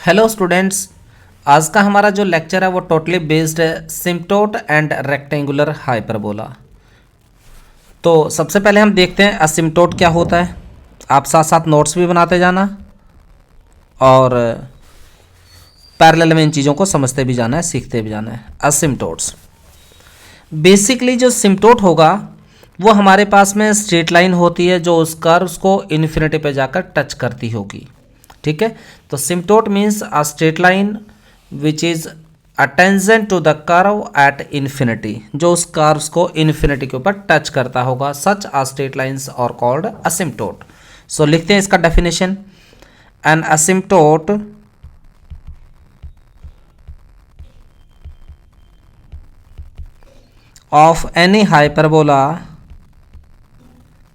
Hello students. आज का हमारा जो लेक्चर है वो टोटली बेस्ड है सिम्पटोट एंड रेक्टेंगुलर हाइपरबोला। तो सबसे पहले हम देखते हैं असिम्पटोट क्या होता है। आप साथ साथ नोट्स भी बनाते जाना और पैरेलल में इन चीज़ों को समझते भी जाना है, सीखते भी जाना है। असिम्पटोट्स बेसिकली जो सिम्पटोट होगा वो हमारे पास में स्ट्रेट लाइन होती है जो उस कर्व्स को इन्फिनिटी पे जाकर टच करती होगी। ठीक है, तो asymptote means a straight line which is a tangent to the curve at infinity, जो उस कर्व्स को इन्फिनिटी के ऊपर टच करता होगा। Such a straight lines are called asymptote. So लिखते हैं इसका definition. An asymptote of any hyperbola,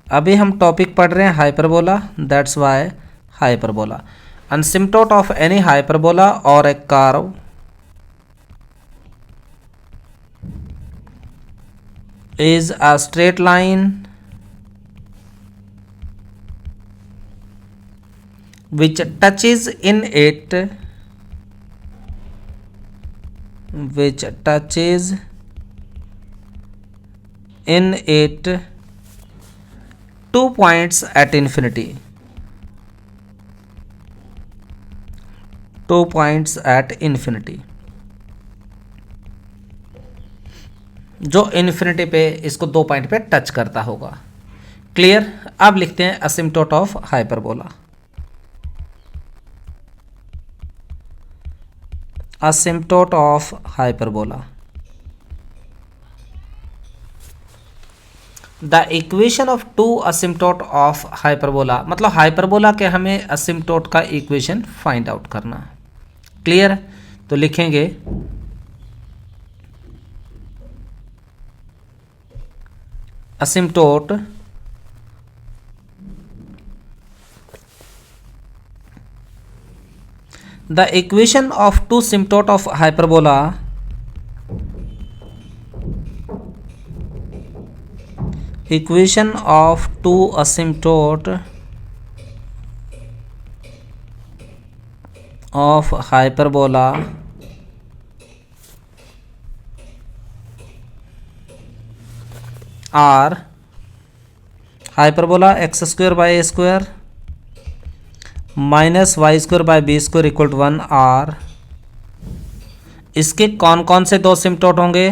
अभी हम टॉपिक पढ़ रहे हैं hyperbola, that's why hyperbola. Asymptote of any hyperbola or a curve is a straight line which touches in it two points at infinity, 2 points at infinity, जो infinity पे इसको 2 point पे touch करता होगा। क्लियर। अब लिखते हैं asymptote of hyperbola. Asymptote of hyperbola, the equation of two asymptote of hyperbola, मतलब हाइपरबोला के हमें असिम्पटोट का इक्वेशन फाइंड आउट करना। क्लियर। तो लिखेंगे asymptote the equation of two asymptote of hyperbola equation of two asymptote of hyperbola are hyperbola x square by a square minus y square by b square equal to 1 are, इसके कौन कौन से दो asymptote होंगे?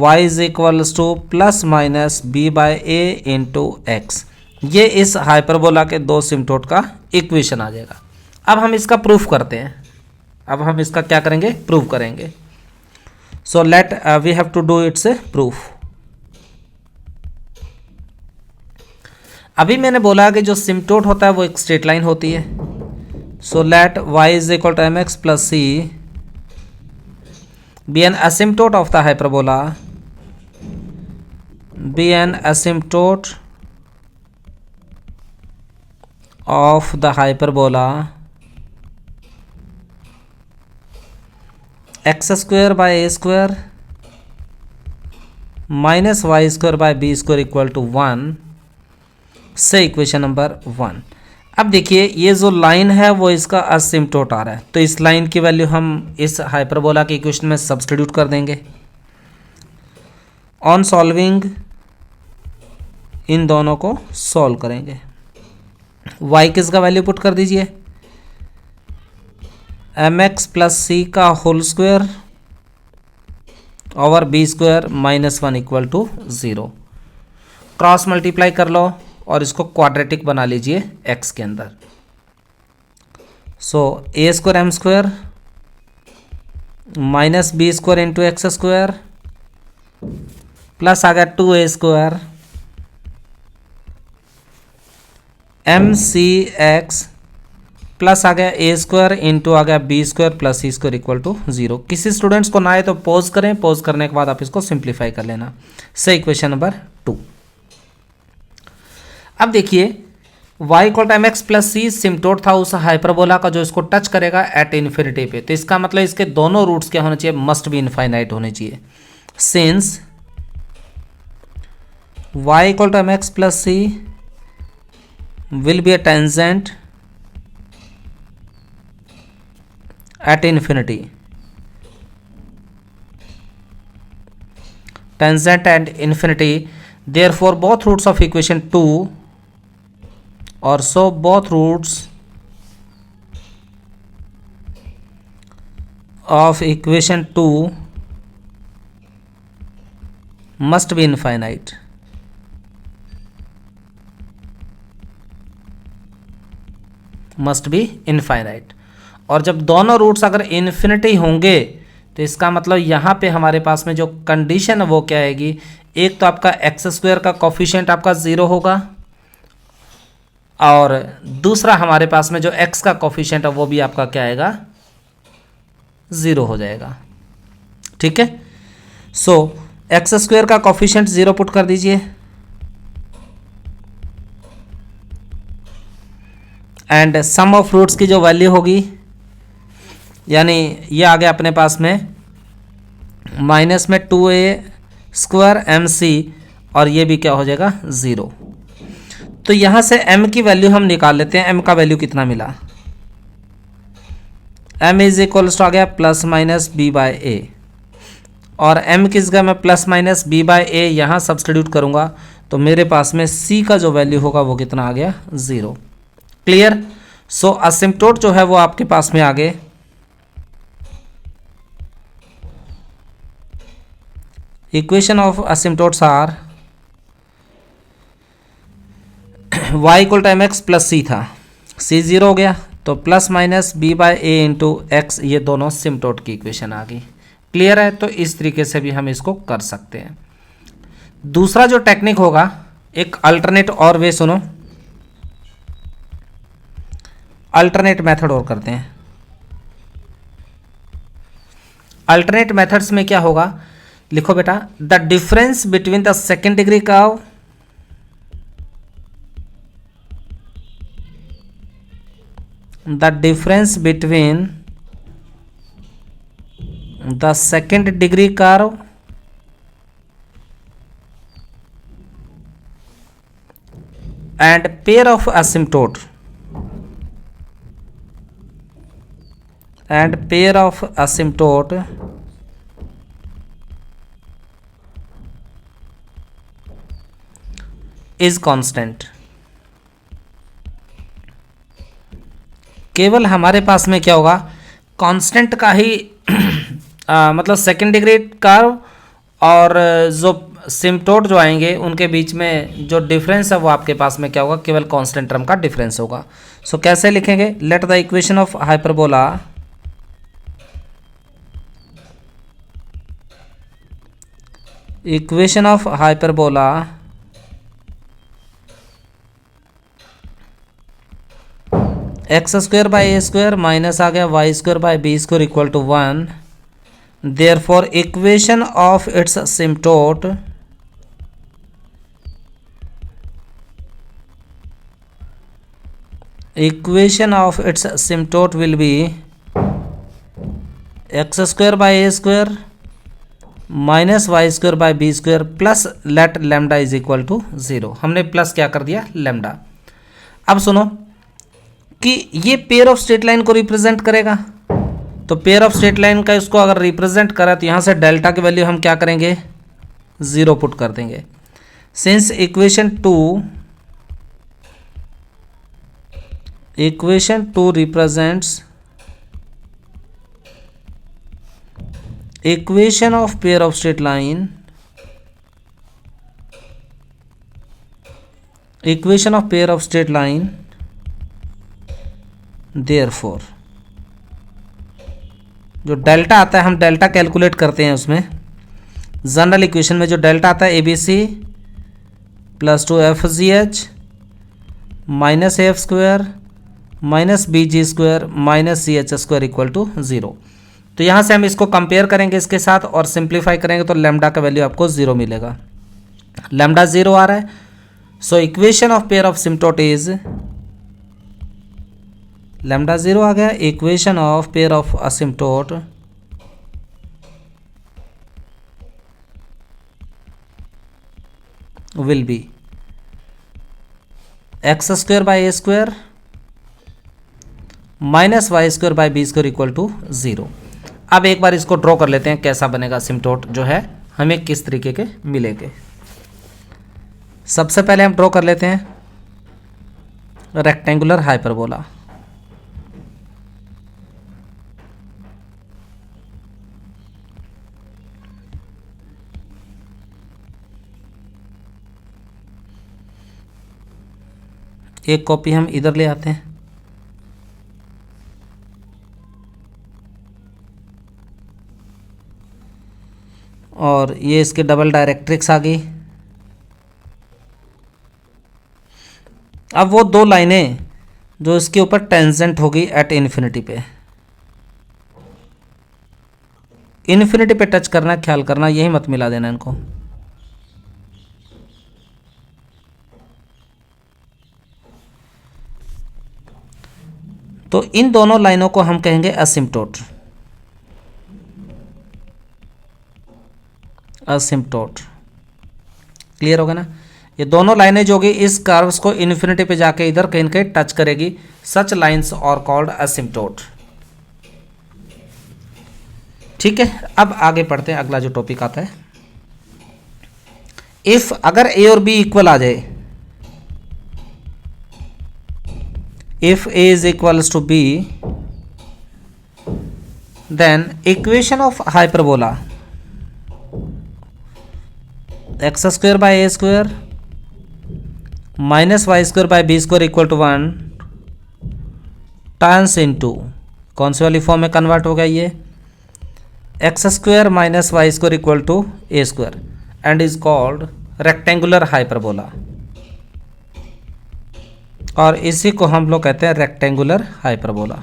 y is equals to plus minus b by a into x. ये इस hyperbola के दो सिम्पटोट का इक्वेशन आ जाएगा। अब हम इसका प्रूफ करते हैं। अब हम इसका क्या करेंगे? प्रूफ करेंगे। So let we have to do its proof. अभी मैंने बोला कि जो सिम्पटोट होता है वो एक स्ट्रेट लाइन होती है। So let y is equal to mx plus c be an asymptote of the hyperbola, be an asymptote of the hyperbola x square by a square minus y square by b square equal to 1 से equation number 1। अब देखिए ये जो line है वो इसका असिम्पटोट आ रहा है, तो इस लाइन की वैल्यू हम इस हाइपरबोला के इक्वेशन में सब्स्टिट्यूट कर देंगे। ऑन सॉल्विंग इन दोनों को सॉल्व करेंगे। y किसका वैल्यू पुट कर दीजिए? mx प्लस सी का whole square over b square minus 1 equal to 0। Cross multiply कर लो और इसको क्वाड्रेटिक बना लीजिए x के अंदर। So a square m square minus b square into x square plus आ गया 2a square m c x plus आ गया ए स्क्वायर इंटू आ गया b square plus c square equal to 0। किसी स्टूडेंट्स को ना आए तो पॉज करें, पॉज करने के बाद आप इसको सिंप्लीफाई कर लेना। से इक्वेशन नंबर 2। अब देखिए y equal to mx plus c asymptote था उस हाइपरबोला का जो इसको टच करेगा एट इन्फिनिटी पे, तो इसका मतलब इसके दोनों रूट्स क्या होने चाहिए? मस्ट बी इनफाइनाइट होने चाहिए। Since y equal to mx plus c will be a tangent at infinity, tangent and infinity, therefore both roots of equation 2 or so both roots of equation 2 must be infinite. Must be infinite. और जब दोनों roots अगर infinity होंगे तो इसका मतलब यहाँ पे हमारे पास में जो कंडीशन है वो क्या आएगी, एक तो आपका एक्स स्क्वायर का कोफिशिएंट आपका ज़ीरो होगा और दूसरा हमारे पास में जो एक्स का कोफिशिएंट है वो भी आपका क्या आएगा, ज़ीरो हो जाएगा। ठीक है, सो एक्स स्क्वायर का कोफिशिएंट ज़ीरो पुट कर दीजिए एंड सम ऑफ रूट्स की जो वैल्यू होगी, यानी ये आ गया अपने पास में माइनस में 2a² mc और ये भी क्या हो जाएगा, ज़ीरो। तो यहाँ से m की वैल्यू हम निकाल लेते हैं। m का वैल्यू कितना मिला, m इज इक्वल्स टू आ गया प्लस माइनस b बाय ए, और m किस जगह मैं प्लस माइनस b बाय ए यहाँ सब्सटीट्यूट करूँगा तो मेरे पास में c का जो वैल्यू होगा वो कितना आ गया, ज़ीरो। क्लियर। सो असिम्प्टोट जो है वो आपके पास में आ गए। Equation of asymptotes are y equal to m x plus c था, c ज़ीरो हो गया तो plus minus b by a into x, ये दोनों सिम्प्टोट की इक्वेशन आ गई। क्लियर है, तो इस तरीके से भी हम इसको कर सकते हैं। दूसरा जो टेक्निक होगा, एक अल्टरनेट और वे सुनो, अल्टरनेट मेथड और करते हैं। अल्टरनेट मेथड्स में क्या होगा, लिखो बेटा, the difference between the second degree curve the difference between the second degree curve and pair of asymptote is constant। केवल हमारे पास में क्या होगा, कांस्टेंट का ही मतलब सेकेंड डिग्री कर्व और जो सिम्प्टोट जो आएंगे उनके बीच में जो डिफरेंस है वो आपके पास में क्या होगा, केवल कांस्टेंट टर्म का डिफरेंस होगा। सो कैसे लिखेंगे, let the equation of hyperbola x square by a square minus आ गया y square by b square equal to 1, therefore equation of its asymptote will be x square by a square minus y square by b square plus let lambda is equal to 0। हमने plus क्या कर दिया, lambda. अब सुनो कि ये pair of straight line को represent करेगा, तो पेयर ऑफ स्ट्रेट लाइन का इसको अगर रिप्रेजेंट करा तो यहाँ से डेल्टा की वैल्यू हम क्या करेंगे, 0 पुट कर देंगे। Since equation two represents equation of pair of straight line, therefore जो डेल्टा आता है हम डेल्टा कैलकुलेट करते हैं उसमें, जनरल इक्वेशन में जो डेल्टा आता है ABC plus 2FGH minus AF square minus BG square minus CH square equal to 0। तो यहाँ से हम इसको कंपेयर करेंगे इसके साथ और सिंप्लीफाई करेंगे तो लैम्डा का वैल्यू आपको 0 मिलेगा। लैम्डा 0 आ रहा है, so equation of pair of asymptote is lambda 0 आ गया। Equation of pair of asymptote will be x square by a square minus y square by b square equal to 0। अब एक बार इसको ड्रॉ कर लेते हैं, कैसा बनेगा असिम्प्टोट जो है हमें किस तरीके के मिलेंगे। सबसे पहले हम ड्रॉ कर लेते हैं रेक्टेंगुलर हाइपरबोला। एक कॉपी हम इधर ले आते हैं और ये इसके डबल डायरेक्ट्रिक्स आ गई। अब वो दो लाइनें जो इसके ऊपर टेंजेंट होगी एट इन्फिनिटी पे, इन्फिनिटी पे टच करना, ख्याल करना, यही मत मिला देना इनको। तो इन दोनों लाइनों को हम कहेंगे असिम्प्टोट। असिम्प्टोट क्लियर होगा ना। ये दोनों लाइनें जो होगी इस कर्व्स को इन्फिनिटी पे जाके इधर कहीं कहीं टच करेगी, सच लाइंस और कॉल्ड असिम्प्टोट। ठीक है, अब आगे पढ़ते हैं, अगला जो टॉपिक आता है, इफ अगर ए और बी इक्वल आ जाए, if a is equals to b, then equation of hyperbola x square by a square minus y square by b square equal to 1 turns into कौन सी वाली फॉर्म में कन्वर्ट हो गया ये, x square minus y square equal to a square and is called rectangular hyperbola. और इसी को हम लोग कहते हैं रेक्टेंगुलर हाइपरबोला।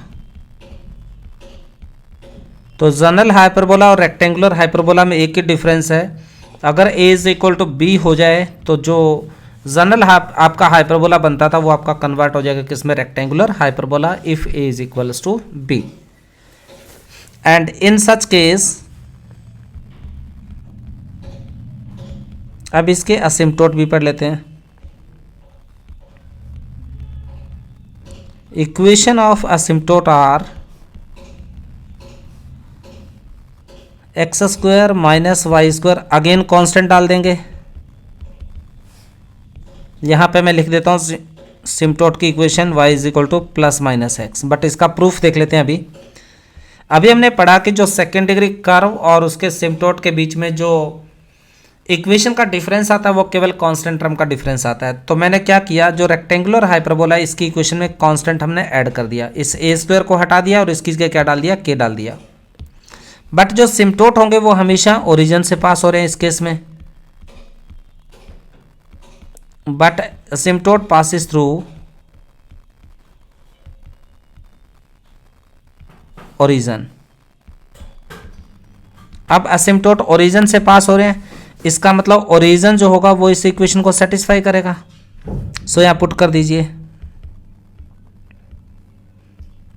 तो जनरल हाइपरबोला और रेक्टेंगुलर हाइपरबोला में एक ही डिफरेंस है, अगर a is equal to b हो जाए तो जो जनरल आपका हाइपरबोला बनता था वो आपका कन्वर्ट हो जाएगा किसमें, rectangular hyperbola, if a is equals to b. And in such case, अब इसके असिम्प्टोट भी पढ़ लेते हैं। Equation of asymptote are x square minus y square, again constant डाल देंगे। यहाँ पे मैं लिख देता हूँ सिम्प्टोट की equation y is equal to plus minus x, but इसका प्रूफ देख लेते हैं। अभी हमने पढ़ा कि जो सेकेंड डिग्री कर्व और उसके सिम्प्टोट के बीच में जो इक्वेशन का डिफरेंस आता है वो केवल कांस्टेंट टर्म का डिफरेंस आता है। तो मैंने क्या किया, जो रेक्टेंगुलर हाइपरबोला है इसकी इक्वेशन में कांस्टेंट हमने ऐड कर दिया, इस ए स्क्वायर को हटा दिया और इसकी जगह क्या डाल दिया, के डाल दिया। बट जो सिम्प्टोट होंगे वो हमेशा ओरिजिन से पास हो रहे हैं इस केस में, बट सिम्प्टोट पासिस थ्रू ओरिजिन। अब असिम्प्टोट ओरिजिन से पास हो रहे हैं, इसका मतलब ओरिजिन जो होगा वो इस इक्वेशन को सेटिस्फाई करेगा। सो यहाँ पुट कर दीजिए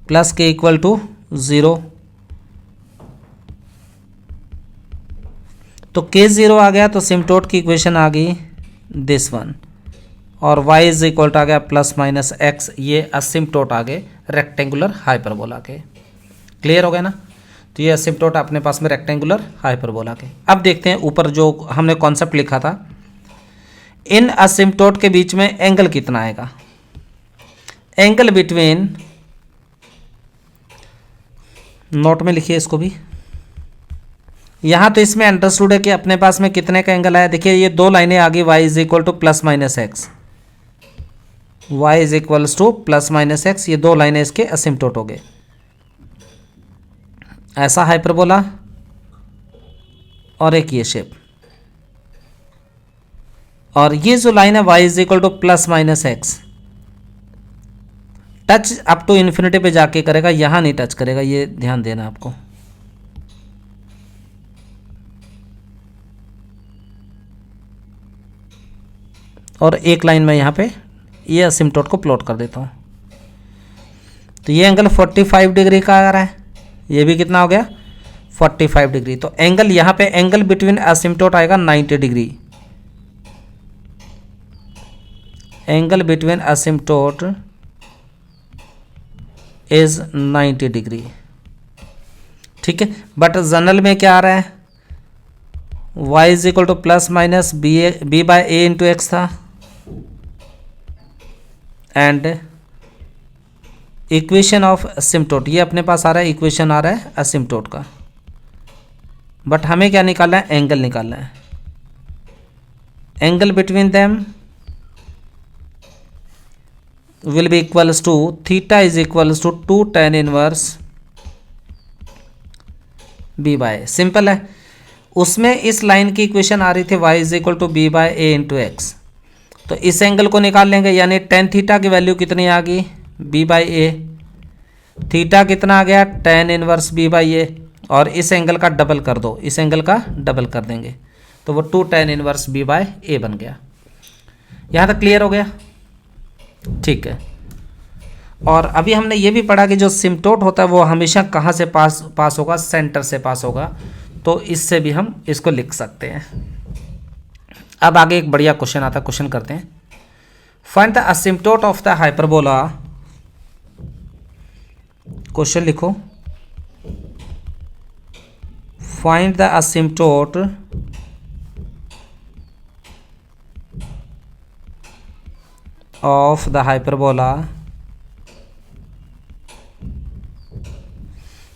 प्लस के इक्वल टू 0, तो के 0 आ गया तो सिम्प्टोट की इक्वेशन आ गई दिस वन, और y इज इक्वल टू आ गया प्लस माइनस एक्स, ये असिम्प्टोट आ गए रेक्टेंगुलर हाइपरबोला के। क्लियर हो गया ना। तो ये असिम्प्टोट अपने पास में रेक्टेंगुलर हाइपरबोला के। अब देखते हैं ऊपर जो हमने कॉन्सेप्ट लिखा था, इन असिम्प्टोट के बीच में एंगल कितना आएगा, एंगल बिटवीन, नोट में लिखिए इसको भी, यहाँ तो इसमें अंडरस्टूड है कि अपने पास में कितने का एंगल आया। देखिए ये दो लाइनें आ गई, y is equal to plus minus x, y is equals to plus minus x, ये दो लाइनें इसके असिम्प्टोट हो गए। ऐसा हाइपरबोला और एक ये शेप, और ये जो लाइन है y is equal to plus minus x, touch up to infinity पे जाके करेगा, यहां नहीं टच करेगा, ये ध्यान देना आपको। और एक लाइन में यहाँ पे ये असिम्प्टोट को प्लॉट कर देता हूँ, तो ये एंगल 45 डिग्री का आ रहा है, ये भी कितना हो गया 45 डिग्री। तो एंगल यहाँ पे एंगल बिटवीन असिम्प्टोट आएगा 90 degree, angle between asymptote is 90 degree. ठीक है, बट जनरल में क्या आ रहा है, y is equal to plus minus b by a into x था, एंड इक्वेशन ऑफ असिम्प्टोट, ये अपने पास आ रहा है, इक्वेशन आ रहा है असिम्प्टोट का, बट हमें क्या निकालना है, एंगल निकालना है। Angle between them will be equals to theta is equals to 2 tan inverse b by, simple है। उसमें इस लाइन की इक्वेशन आ रही थी y is equal to b by a into x, तो इस एंगल को निकाल लेंगे, यानी tan थीटा की वैल्यू कितनी आ गई, b बाई ए, थीटा कितना आ गया, tan इनवर्स b बाई ए, और इस एंगल का डबल कर दो, इस एंगल का डबल कर देंगे तो वो 2 tan इनवर्स b बाई ए बन गया। यहाँ तक क्लियर हो गया? ठीक है। और अभी हमने ये भी पढ़ा कि जो सिम्प्टोट होता है वो हमेशा कहाँ से पास होगा, सेंटर से पास होगा, तो इससे भी हम इसको लिख सकते हैं। अब आगे एक बढ़िया क्वेश्चन आता है, क्वेश्चन करते हैं। Find the asymptote of the hyperbola, question लिखो, find the asymptote of the hyperbola,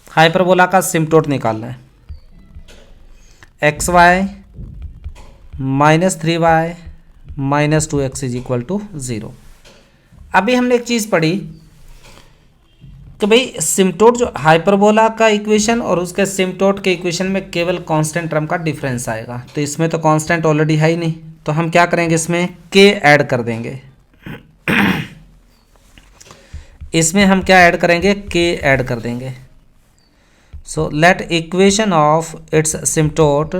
hyperbola का सिम्प्टोट निकालना है, x y minus 3y minus 2x is equal to 0। अभी हमने एक चीज़ पढ़ी कि भाई सिम्प्टोट जो हाइपरबोला का इक्वेशन और उसके सिम्प्टोट के इक्वेशन में केवल कांस्टेंट टर्म का डिफरेंस आएगा, तो इसमें तो कांस्टेंट ऑलरेडी है ही नहीं, तो हम क्या करेंगे, इसमें k ऐड कर देंगे। इसमें हम क्या ऐड करेंगे, k ऐड कर देंगे। So let equation of its asymptote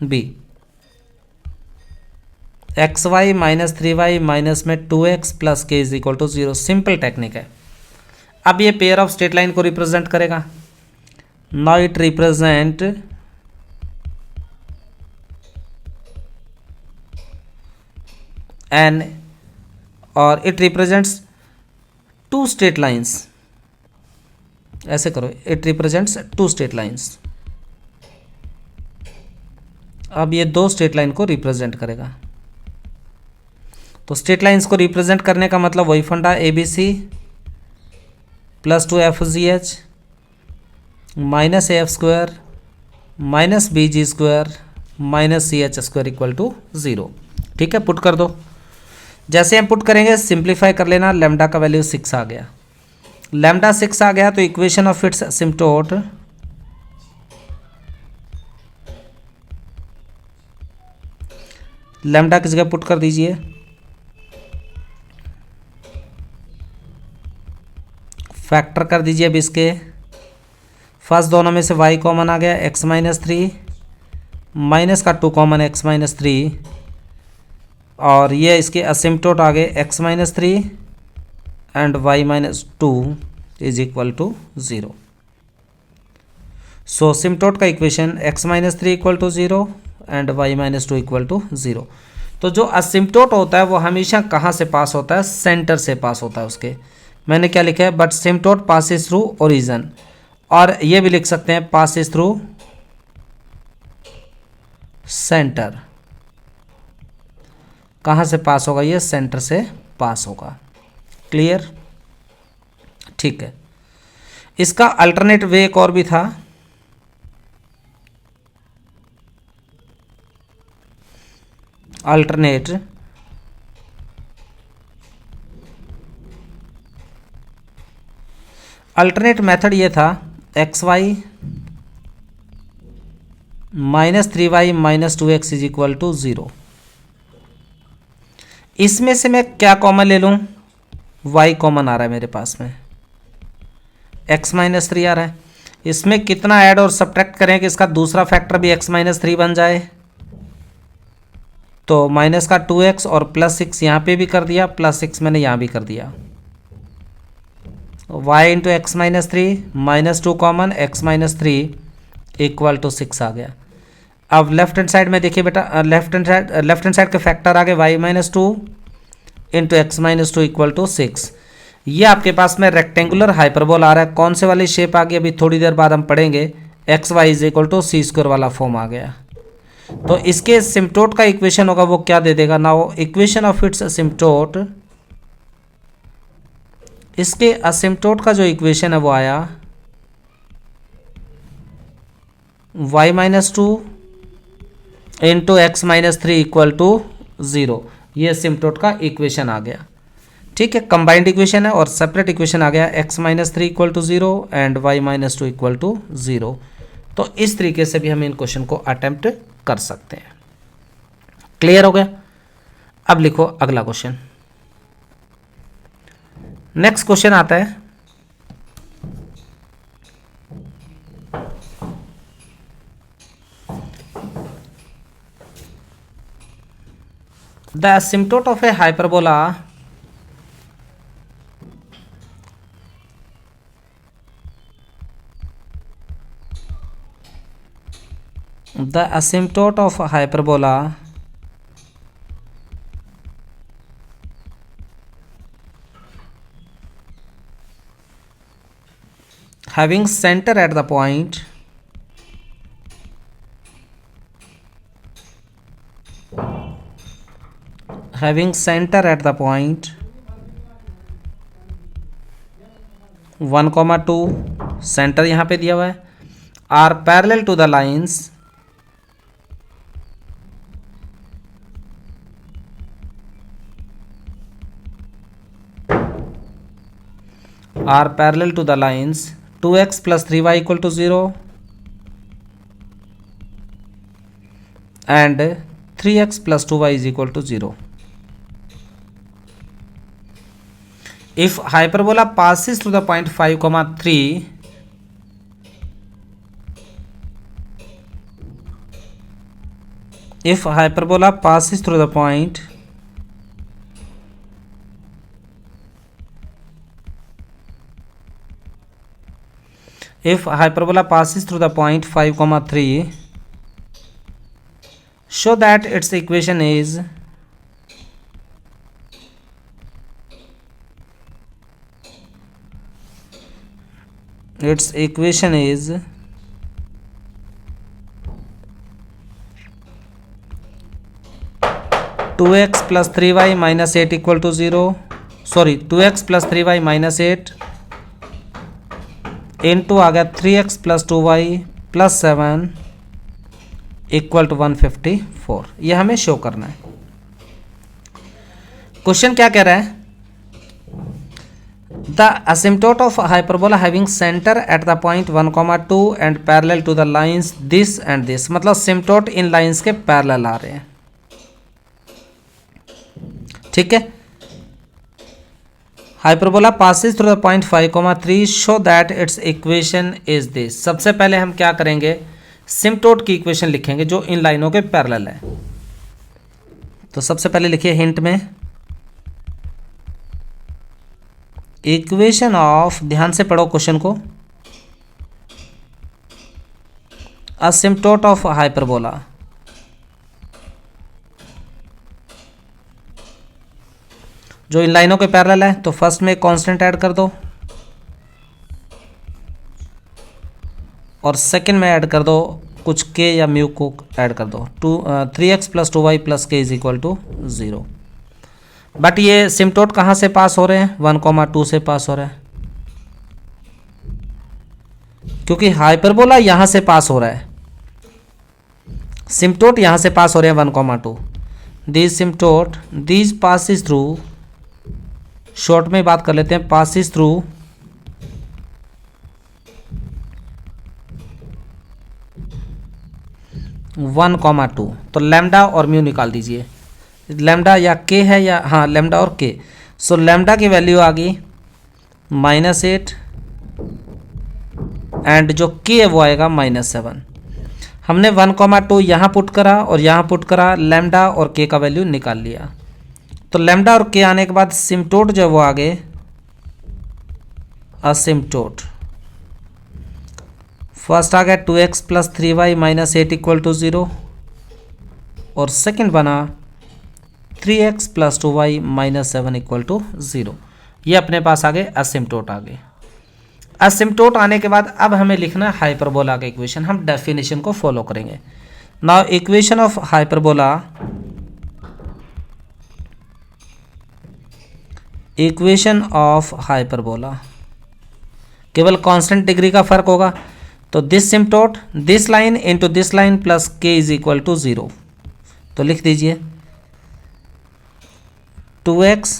be x y minus 3y minus में 2x plus k is equal to 0। Simple technique है। अब ये पेयर ऑफ स्ट्रेट लाइन को रिप्रेजेंट करेगा। नाउ इट रिप्रेजेंट एन, और it represents 2 straight lines. ऐसे करो, it represents 2 straight lines. अब ये 2 स्ट्रेट लाइन को रिप्रेजेंट करेगा। तो स्ट्रेट लाइंस को रिप्रेजेंट करने का मतलब वही funda, a b c plus 2f(g(h) minus AF square minus BG square minus CH square equal to 0। ठीक है, पुट कर दो। जैसे हम पुट करेंगे सिंप्लीफाई कर लेना, लैम्डा का वैल्यू 6 आ गया। लैम्डा 6 आ गया तो इक्वेशन ऑफ इट्स सिम्प्टोट लैम्डा किस जगह पुट कर दीजिए, फैक्टर कर दीजिए। अब इसके फर्स्ट दोनों में से y कॉमन आ गया, x माइनस 3 माइनस का 2 कॉमन x माइनस 3, और ये इसके असिम्प्टोट आ गए x minus 3 and y minus 2 is equal to 0। So asymptote का equation x minus 3 equal to 0 and y minus 2 equal to 0। तो जो असिम्प्टोट होता है वो हमेशा कहाँ से पास होता है, सेंटर से पास होता है उसके। मैंने क्या लिखा है, बट सिम्प्टोट पासिस थ्रू ओरिजिन, और ये भी लिख सकते हैं पासिस थ्रू सेंटर। कहाँ से पास होगा, ये सेंटर से पास होगा। क्लियर? ठीक है। इसका अल्टरनेट वे एक और भी था, अल्टरनेट मेथड ये था, x y minus 3y minus 2x is equal to 0। इसमें से मैं क्या कॉमन ले लूँ, y कॉमन आ रहा है मेरे पास में, x माइनस 3 आ रहा है। इसमें कितना ऐड और सब्ट्रैक्ट करें कि इसका दूसरा फैक्टर भी x माइनस 3 बन जाए, तो माइनस का 2x और प्लस 6 यहाँ पे भी कर दिया, प्लस 6 मैंने यहाँ भी कर दिया। y into x minus 3 minus 2 common x minus 3 equal to 6 आ गया। अब लेफ्ट हैंड साइड में देखिए बेटा, लेफ्ट हैंड साइड के फैक्टर आ गए y minus 2 into x minus two equal to 6। ये आपके पास में रेक्टेंगुलर हाइपरबोला आ रहा है। कौन से वाली शेप आ गई अभी थोड़ी देर बाद हम पढ़ेंगे। X y is equal to c square वाला फॉर्म आ गया। तो इसके असिम्प्टोट का इक्वेशन होगा वो क्या दे देगा, now equation of its asymptote, इसके असिम्प्टोट का जो इक्वेशन है वो आया y minus two into x minus three equal to 0। ये असिम्प्टोट का इक्वेशन आ गया। ठीक है, कंबाइंड इक्वेशन है और सेपरेट इक्वेशन आ गया x minus three equal to 0 and y minus two equal to 0। तो इस तरीके से भी हम इन क्वेश्चन को अटेम्प्ट कर सकते हैं। क्लियर हो गया। अब लिखो अगला क्वेश्चन। नेक्स्ट क्वेश्चन आता है the asymptote of a hyperbola the asymptote of a hyperbola having center at the point having center at the point 1,2 centre यहाँ पे दिया हुआ है, are parallel to the lines are parallel to the lines 2x plus 3y equal to 0 and 3x plus 2y is equal to 0. If hyperbola passes through the point 5,3 if hyperbola passes through the point if hyperbola passes through the point 5,3 show that its equation is its equation is 2x plus 3y minus 8 equal to 0 sorry 2x plus 3y minus 8 into आ गया 3x plus 2y plus 7 equal to 154। ये हमें show करना है। Question क्या कह रहा है, the asymptote of hyperbola having center at the point 1,2 and parallel to the lines this and this, मतलब asymptote इन लाइंस के पैरेलल आ रहे हैं। ठीक है, hyperbola passes through the point 5,3 show that it's equation is this. सबसे पहले हम क्या करेंगे, सिम्प्टोट की इक्वेशन लिखेंगे जो इन लाइनों के पैरेलल है। तो सबसे पहले लिखिए हिंट में इक्वेशन ऑफ, ध्यान से पढ़ो क्वेश्चन को, असिम्प्टोट ऑफ हाइपरबोला। जो इन लाइनों के पैरेलल है तो फर्स्ट में कांस्टेंट ऐड कर दो और सेकंड में ऐड कर दो कुछ के या म्यू को ऐड कर दो 3x plus 2y plus k is equal to 0। But ये सिम्प्टोट कहाँ से पास हो रहे हैं, 1,2 से पास हो रहा है क्योंकि हाइपरबोला यहाँ से पास हो रहा है, सिम्प्टोट यहाँ से पास हो रहे हैं 1,2। This asymptote this passes through, short में बात कर लेते हैं, पासिस थ्रू 1,2। तो लैम्डा और म्यू निकाल दीजिए, लैम्डा या के है या, हाँ लैम्डा और के। सो लैम्डा की वैल्यू आ गई -8 एंड जो के है वो आएगा -7। हमने 1,2 यहाँ पुट करा और यहाँ पुट करा, लैम्डा और के का वैल्यू निकाल लिया। तो लैम्डा और के आने के बाद सिम्प्टोट जो है वो आ गए असिम्प्टोट। फर्स्ट आ गया 2x plus 3y minus 8 equal to 0 और सेकेंड बना 3x plus 2y minus 7 equal to 0। ये अपने पास आ गए असिम्प्टोट आ गए। असिम्प्टोट आने के बाद अब हमें लिखना है हाइपरबोला का इक्वेशन। हम डेफिनेशन को फॉलो करेंगे। Now equation of hyperbola, equation of hyperbola केवल कांस्टेंट डिग्री का फर्क होगा। तो this asymptote this line into this line plus k is equal to 0। तो लिख दीजिए 2x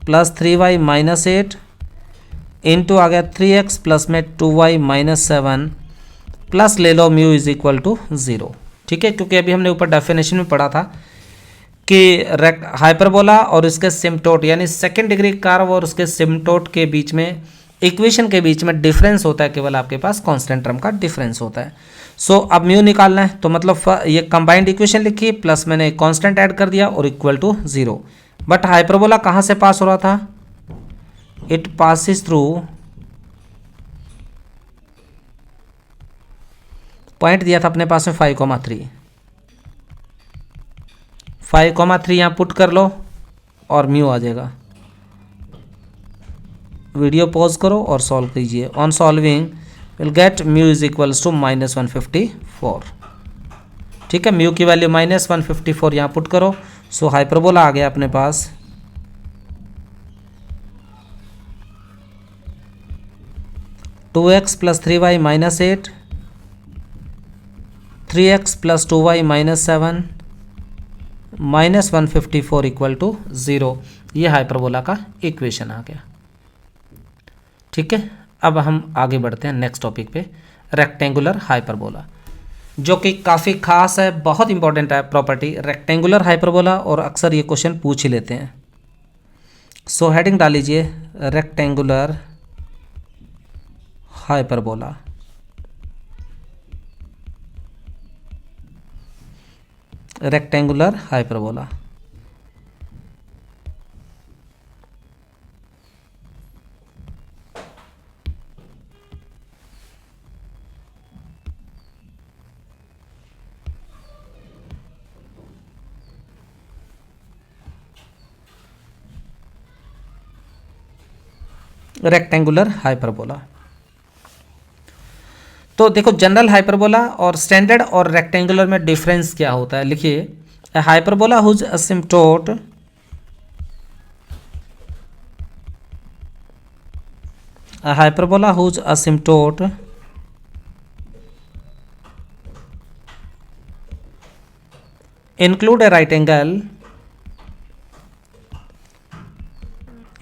plus 3y minus 8 into आ गया 3x प्लस में 2y माइनस 7 प्लस ले लो म्यू इज इक्वल टू 0। ठीक है, क्योंकि अभी हमने ऊपर डेफिनेशन में पढ़ा था कि हाइपरबोला और उसके सिम्प्टोट यानी सेकेंड डिग्री कर्व और उसके सिम्प्टोट के बीच में, इक्वेशन के बीच में डिफरेंस होता है, केवल आपके पास कांस्टेंट टर्म का डिफरेंस होता है। सो अब म्यू निकालना है, तो मतलब ये कंबाइंड इक्वेशन लिखी प्लस मैंने कांस्टेंट ऐड कर दिया और इक्वल टू 0। बट हाइपरबोला कहाँ से पास हो रहा था? इट पासिस थ्रू, पॉइंट दिया था अपने पास में 5,3। 5,3 यहाँ पुट कर लो और म्यू आ जाएगा। वीडियो पॉज करो और सॉल्व कीजिए। On solving will get mu is equals to minus 154। ठीक है, म्यू की वैल्यू माइनस 154 यहाँ पुट करो। सो हाइपरबोला आ गया अपने पास 2x plus 3y minus 8, 3x plus 2y minus 7 minus 154 equal to 0। ये हाइपरबोला का इक्वेशन आ गया। ठीक है, अब हम आगे बढ़ते हैं नेक्स्ट टॉपिक पे, रेक्टेंगुलर हाइपरबोला, जो कि काफ़ी खास है, बहुत इंपॉर्टेंट है प्रॉपर्टी रेक्टेंगुलर हाइपरबोला, और अक्सर ये क्वेश्चन पूछ ही लेते हैं। सो हेडिंग डाल लीजिए rectangular hyperbola. Rectangular hyperbola rectangular hyperbola. तो देखो जनरल हाइपरबोला और स्टैंडर्ड और रेक्टेंगुलर में डिफरेंस क्या होता है, लिखिए hyperbola whose asymptote hyperbola whose asymptote include a right angle,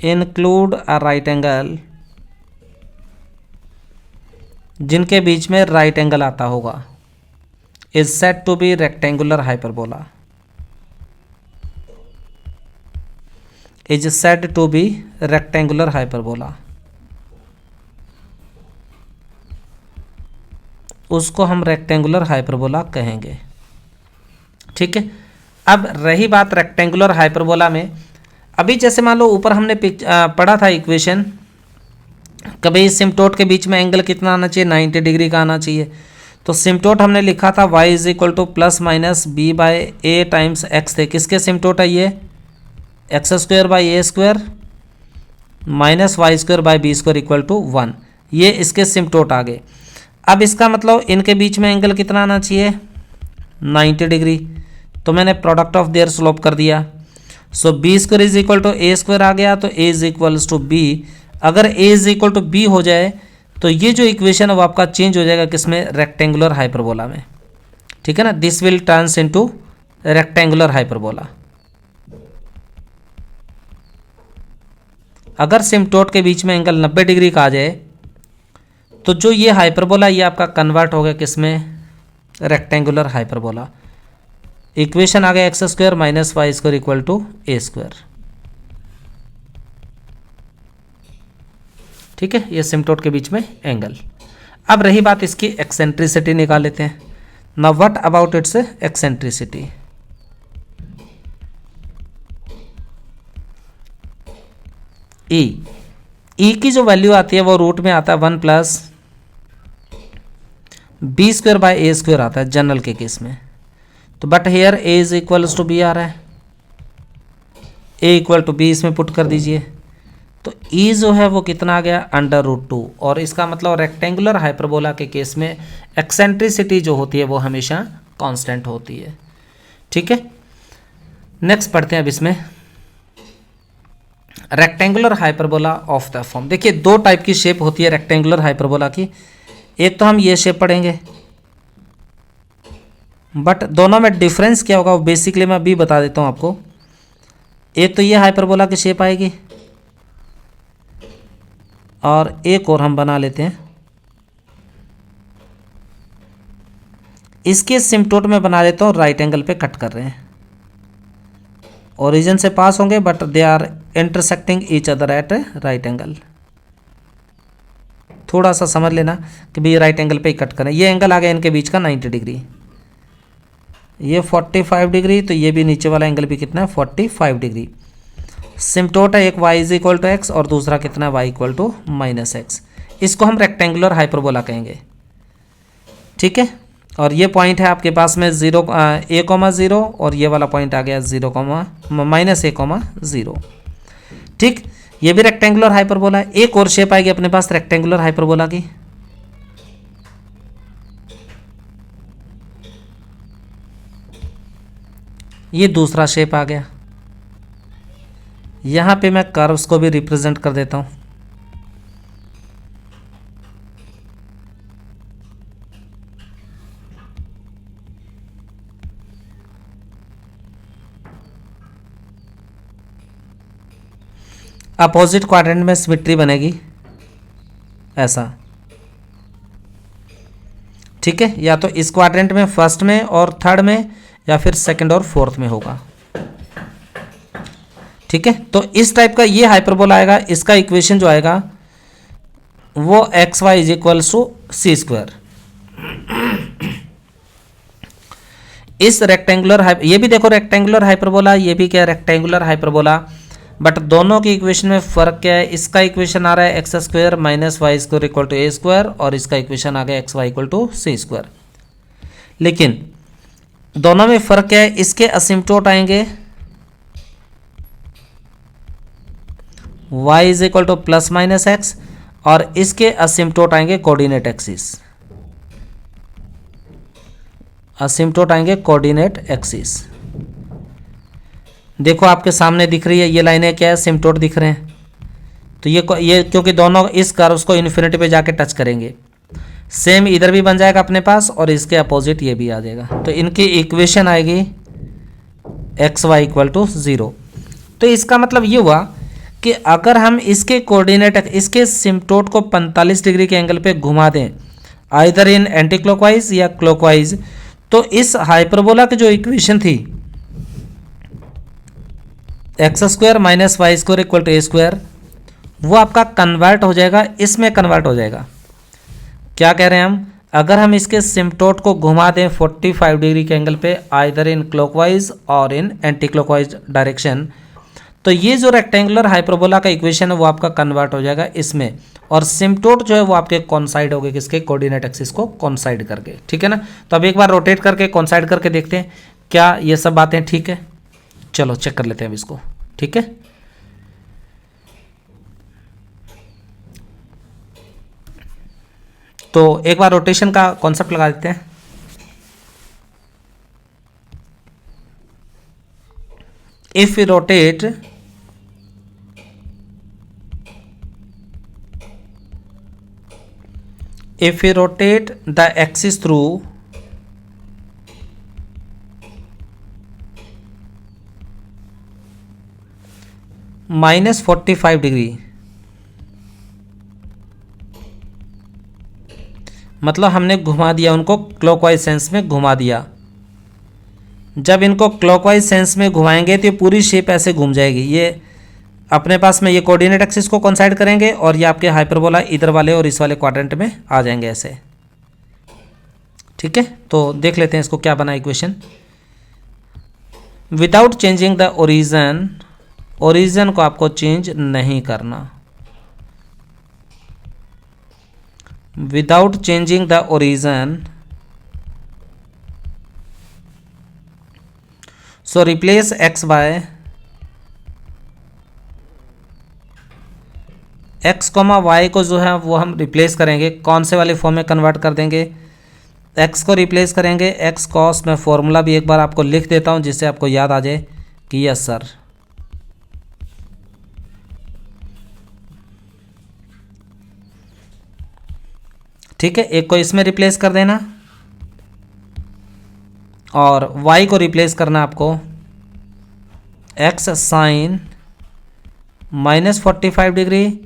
include a right angle, जिनके बीच में राइट एंगल आता होगा, is set to be rectangular hyperbola, is set to be rectangular hyperbola. उसको हम रेक्टेंगुलर हाइपरबोला कहेंगे। ठीक है, अब रही बात रेक्टेंगुलर हाइपरबोला में, अभी जैसे मान लो ऊपर हमने पढ़ा था इक्वेशन, कभी सिम्प्टोट के बीच में एंगल कितना आना चाहिए, 90 डिग्री का आना चाहिए। तो सिम्प्टोट हमने लिखा था y is equal to plus minus b by a times x थे। किसके सिम्प्टोट है ये? X square by a square minus y square by b square equal to 1। ये इसके सिम्प्टोट आ गए। अब इसका मतलब इनके बीच में एंगल कितना आना चाहिए? 90 डिग्री। तो मैंने प्रोडक्ट ऑफ देयर स्लोप कर दिया। So b square is equal to a square आ गया, तो a is equals to b. अगर a is equal to b हो जाए तो ये जो इक्वेशन है वो आपका चेंज हो जाएगा किसमें? रेक्टेंगुलर हाइपरबोला में। ठीक है ना, this will turns into rectangular hyperbola. अगर सिम्प्टोट के बीच में एंगल 90 डिग्री का आ जाए तो जो ये हाइपरबोला ये आपका कन्वर्ट हो गया किसमें? Rectangular hyperbola. इक्वेशन आ गया x square minus y square equal to a square. ठीक है, ये सिम्प्टोट के बीच में एंगल। अब रही बात इसकी एक्सेंट्रिसिटी, निकाल लेते हैं। Now what about its eccentricity? E की जो वैल्यू आती है वो रूट में आता है 1 plus b square by a square आता है जनरल के केस में। तो but here a is equals to b आ रहा है। ए इक्वल टू बी इसमें पुट कर दीजिए, तो ई जो है वो कितना आ गया √2। और इसका मतलब रेक्टेंगुलर हाइपरबोला के केस में एक्सेंट्रिसिटी जो होती है वो हमेशा कांस्टेंट होती है। ठीक है, नेक्स्ट पढ़ते हैं अब इसमें rectangular hyperbola of the form. देखिए दो टाइप की शेप होती है रेक्टेंगुलर हाइपरबोला की। एक तो हम ये शेप पढ़ेंगे, बट दोनों में डिफरेंस क्या होगा वो बेसिकली मैं अभी बता देता हूँ आपको। एक तो ये हाइपरबोला की शेप आएगी, और एक और हम बना लेते हैं, इसके सिम्पटोट में बना लेता हूँ राइट एंगल पे कट कर रहे हैं, ओरिजिन से पास होंगे but they are intersecting each other at right angle. थोड़ा सा समझ लेना कि भाई राइट एंगल पे ही कट करें। ये एंगल आ गया इनके बीच का 90 डिग्री, ये 45 डिग्री, तो ये भी नीचे वाला एंगल भी कितना है 45 डिग्री। सिम्पटोट है, एक y is equal to x और दूसरा कितना है y इक्वल टू -x। इसको हम रेक्टेंगुलर हाइपरबोला कहेंगे। ठीक है, और ये पॉइंट है आपके पास में 0 a, और ये वाला पॉइंट आ गया -a, 0। ठीक, ये भी रेक्टेंगुलर हाइपरबोला है। एक और शेप आएगी अपने पास रेक्टेंगुलर हाइपरबोला की, ये दूसरा शेप आ गया। यहाँ पे मैं कर्व्स को भी रिप्रेजेंट कर देता हूँ। अपोजिट क्वाड्रेंट में सिमेट्री बनेगी ऐसा। ठीक है, या तो इस क्वाड्रेंट में फर्स्ट में और थर्ड में, या फिर सेकंड और फोर्थ में होगा। ठीक है, तो इस टाइप का ये हाइपरबोला आएगा। इसका इक्वेशन जो आएगा वो xy is equals to c²। इस रेक्टेंगुलर ये भी देखो रेक्टेंगुलर हाइपरबोला, ये भी क्या रेक्टेंगुलर हाइपरबोला, बट दोनों के इक्वेशन में फर्क क्या है। इसका इक्वेशन आ रहा है x² - y² equal to a², और इसका इक्वेशन आ गया xy इक्वल टू c²। लेकिन दोनों में फर्क क्या है, इसके असिम्पटोट आएंगे y is equal to +-x, और इसके असिम्पटोट आएंगे कोऑर्डिनेट एक्सिस। असिम्पटोट आएंगे कोऑर्डिनेट एक्सिस। देखो आपके सामने दिख रही है ये लाइनें, क्या है सिम्पटोट दिख रहे हैं। तो ये क्योंकि दोनों इस कर्व्स को इन्फिनिटी पे जाके टच करेंगे, सेम इधर भी बन जाएगा अपने पास, और इसके अपोजिट ये भी आ जाएगा। तो इनकी इक्वेशन आएगी xy इक्वल टू 0। तो इसका मतलब ये हुआ कि अगर हम इसके कोऑर्डिनेट, इसके सिम्पटोट को 45 डिग्री के एंगल पे घुमा दें, आइदर इन एंटी क्लॉकवाइज या क्लॉकवाइज, तो इस हाइपरबोला की जो इक्वेशन थी x² - y² equal to a², वो आपका कन्वर्ट हो जाएगा, इसमें कन्वर्ट हो जाएगा। क्या कह रहे हैं हम, अगर हम इसके सिम्पटोट को घुमा दें 45 डिग्री के एंगल पे, आइदर इन क्लॉकवाइज और इन एंटी क्लॉकवाइज डायरेक्शन, तो ये जो रेक्टेंगुलर हाइपरबोला का इक्वेशन है वो आपका कन्वर्ट हो जाएगा इसमें, और सिम्पटोट जो है वो आपके कॉन्साइड हो गए किसके, कोऑर्डिनेट एक्सिस को कॉन्साइड करके। ठीक है ना, तो अब एक बार रोटेट करके कॉन्साइड करके देखते हैं क्या ये सब बातें ठीक है। चलो चेक कर लेते हैं अब इसको। ठीक है, तो एक बार रोटेशन का कॉन्सेप्ट लगा देते हैं। If we rotate the axis through -45 degree, मतलब हमने घुमा दिया उनको क्लॉकवाइज सेंस में घुमा दिया। जब इनको क्लॉकवाइज सेंस में घुमाएंगे तो ये पूरी शेप ऐसे घूम जाएगी। ये अपने पास में ये कोऑर्डिनेट एक्सिस को कोइंसाइड करेंगे, और ये आपके हाइपरबोला इधर वाले और इस वाले क्वाड्रेंट में आ जाएंगे ऐसे। ठीक है, तो देख लेते हैं इसको क्या बना equation. Without changing the origin, origin को आपको चेंज नहीं करना। Without changing the origin, so replace x by x comma y को जो है वो हम रिप्लेस करेंगे, कौन से वाले फॉर्म में कन्वर्ट कर देंगे, एक्स को रिप्लेस करेंगे एक्स कॉस। मैं फॉर्मूला भी एक बार आपको लिख देता हूँ जिससे आपको याद आ जाए कि यस सर। ठीक है, एक को इसमें रिप्लेस कर देना और y को रिप्लेस करना आपको x साइन -45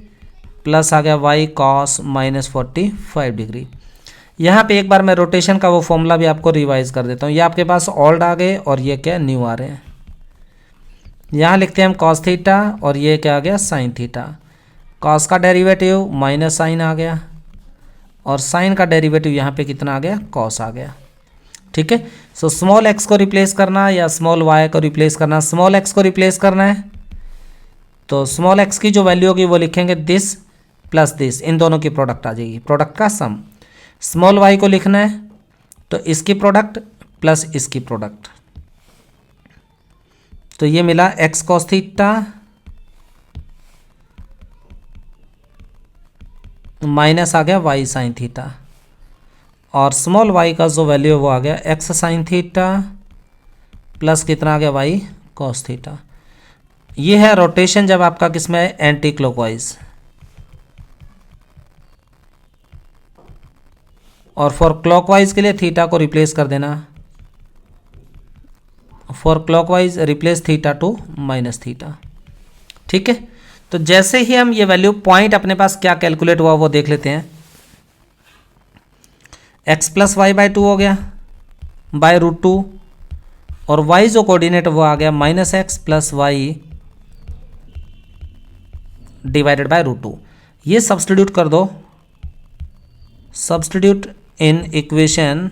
प्लस आ गया y कॉस -45 डिग्री। यहाँ पे एक बार मैं रोटेशन का वो फॉर्मूला भी आपको रिवाइज कर देता हूँ। ये आपके पास ओल्ड आ गए और ये क्या न्यू आ रहे हैं। यहाँ लिखते हैं हम कॉस थीटा और ये क्या आ गया साइन थीटा। कॉस का डेरिवेटिव माइनस साइन आ गया और साइन का डेरिवेटिव यहाँ पे कितना आ गया, कॉस आ गया। ठीक है, सो स्मॉल एक्स को रिप्लेस करना या स्मॉल वाई को रिप्लेस करना। स्मॉल एक्स को रिप्लेस करना है तो स्मॉल एक्स की जो वैल्यू होगी वो लिखेंगे दिस प्लस दिस, इन दोनों की प्रोडक्ट आ जाएगी, प्रोडक्ट का सम। स्मॉल वाई को लिखना है तो इसकी प्रोडक्ट प्लस इसकी प्रोडक्ट, तो ये मिला एक्स कॉस थीटा माइनस आ गया वाई साइन थीटा और स्मॉल वाई का जो वैल्यू है वो आ गया एक्स साइन थीटा प्लस कितना आ गया वाई कॉस थीटा। ये है रोटेशन जब आपका किसमें है, एंटी क्लॉकवाइज। और फॉर क्लॉकवाइज के लिए थीटा को रिप्लेस कर देना, for clockwise replace theta two minus theta. ठीक है, तो जैसे ही हम ये वैल्यू पॉइंट अपने पास क्या कैलकुलेट हुआ वो देख लेते हैं। x प्लस वाई बाई 2 हो गया बाय √2 और y जो कोऑर्डिनेट वो आ गया -x plus y divided by √2। ये सब्सटीट्यूट कर दो, सब्सटीट्यूट इन इक्वेशन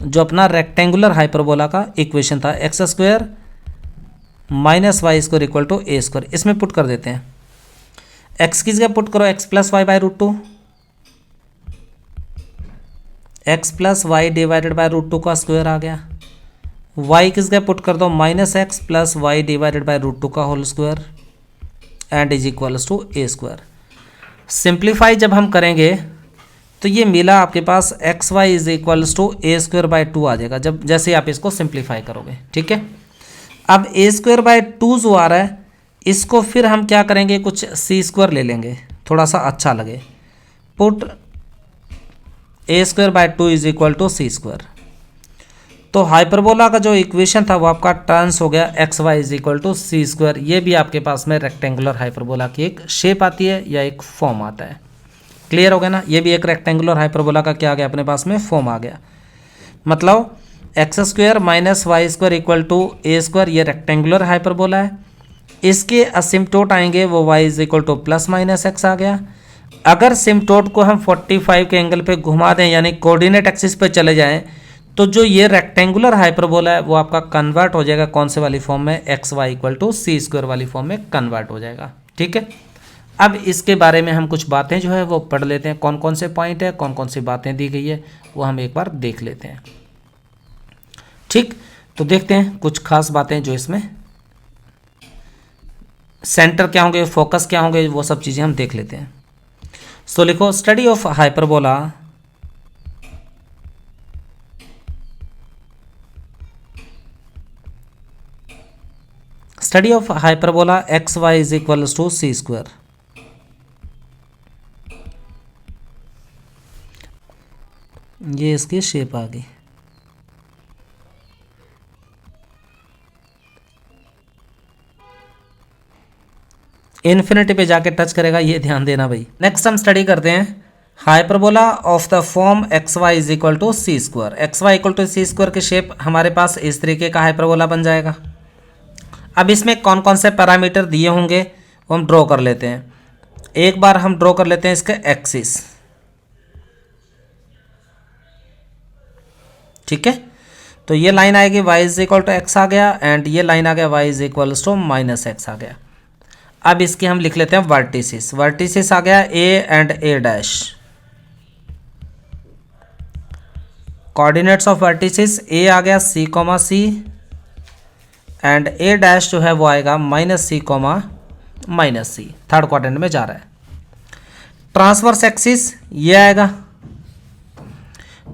जो अपना रेक्टेंगुलर हाइपरबोला का इक्वेशन था, x square minus y square equal to a square, इसमें पुट कर देते हैं। एक्स की जगह पुट करो x plus y by √2, x plus y divided by √2 का स्क्वायर आ गया। वाई की जगह पुट कर दो -x plus y divided by √2 का whole square and is equals to a square. Simplify जब हम करेंगे तो ये मिला आपके पास x y is equals to a square by 2 आ जाएगा जब जैसे आप इसको सिंप्लीफाई करोगे। ठीक है, अब ए स्क्वायर बाय 2 जो आ रहा है इसको फिर हम क्या करेंगे, कुछ सी स्क्वायर ले लेंगे थोड़ा सा अच्छा लगे। Put a square by 2 is equal to c square. तो हाइपरबोला का जो इक्वेशन था वो आपका टर्न्स हो गया x y is equal to c square. ये भी आपके पास में रेक्टेंगुलर हाइपरबोला की एक शेप आती है या एक फॉर्म आता है। क्लियर हो गया ना, ये भी एक रेक्टेंगुलर हाइपरबोला का क्या आ गया अपने पास में, फॉर्म आ गया। मतलब x square minus y square equal to a square, ये रेक्टेंगुलर हाइपरबोला है। इसके असिम्पटोट आएंगे वो y is equal to plus minus x आ गया। अगर सिम्पटोट को हम 45 के एंगल पे घुमा दें यानी कोऑर्डिनेट एक्सिस पे चले जाएं तो जो ये रेक्टेंगुलर हाइपरबोला है वो आपका कन्वर्ट हो जाएगा कौन से वाली फॉर्म में, x y equal to c square वाली फॉर्म में कन्वर्ट हो जाएगा। ठीक है, अब इसके बारे में हम कुछ बातें जो है वो पढ़ लेते हैं, कौन कौन से पॉइंट है, कौन कौन सी बातें दी गई है वो हम एक बार देख लेते हैं। ठीक, तो देखते हैं कुछ खास बातें जो इसमें सेंटर क्या होंगे, फोकस क्या होंगे, वो सब चीज़ें हम देख लेते हैं। सो लिखो study of hyperbola study of hyperbola x y is equals to c square. ये इसकी शेप आ गई। इन्फिनिटी पे जाके टच करेगा, ये ध्यान देना भाई। नेक्स्ट हम स्टडी करते हैं hyperbola of the form x y is equal to c square. X y equal to c square की शेप हमारे पास इस तरीके का हाइपरबोला बन जाएगा। अब इसमें कौन कौन से पैरामीटर दिए होंगे वो हम ड्रॉ कर लेते हैं। एक बार हम ड्रॉ कर लेते हैं इसके एक्सिस। ठीक है, तो ये लाइन आएगी y is equal to x आ गया एंड ये लाइन आ गया y is equal to minus x आ गया। अब इसके हम लिख लेते हैं वर्टिसेस। वर्टिसेस आ गया a and a dash. Coordinates of vertices a आ गया c comma c and a dash जो है वो आएगा -c comma minus c, third quadrant में जा रहा है। ट्रांसवर्स एक्सिस ये आएगा।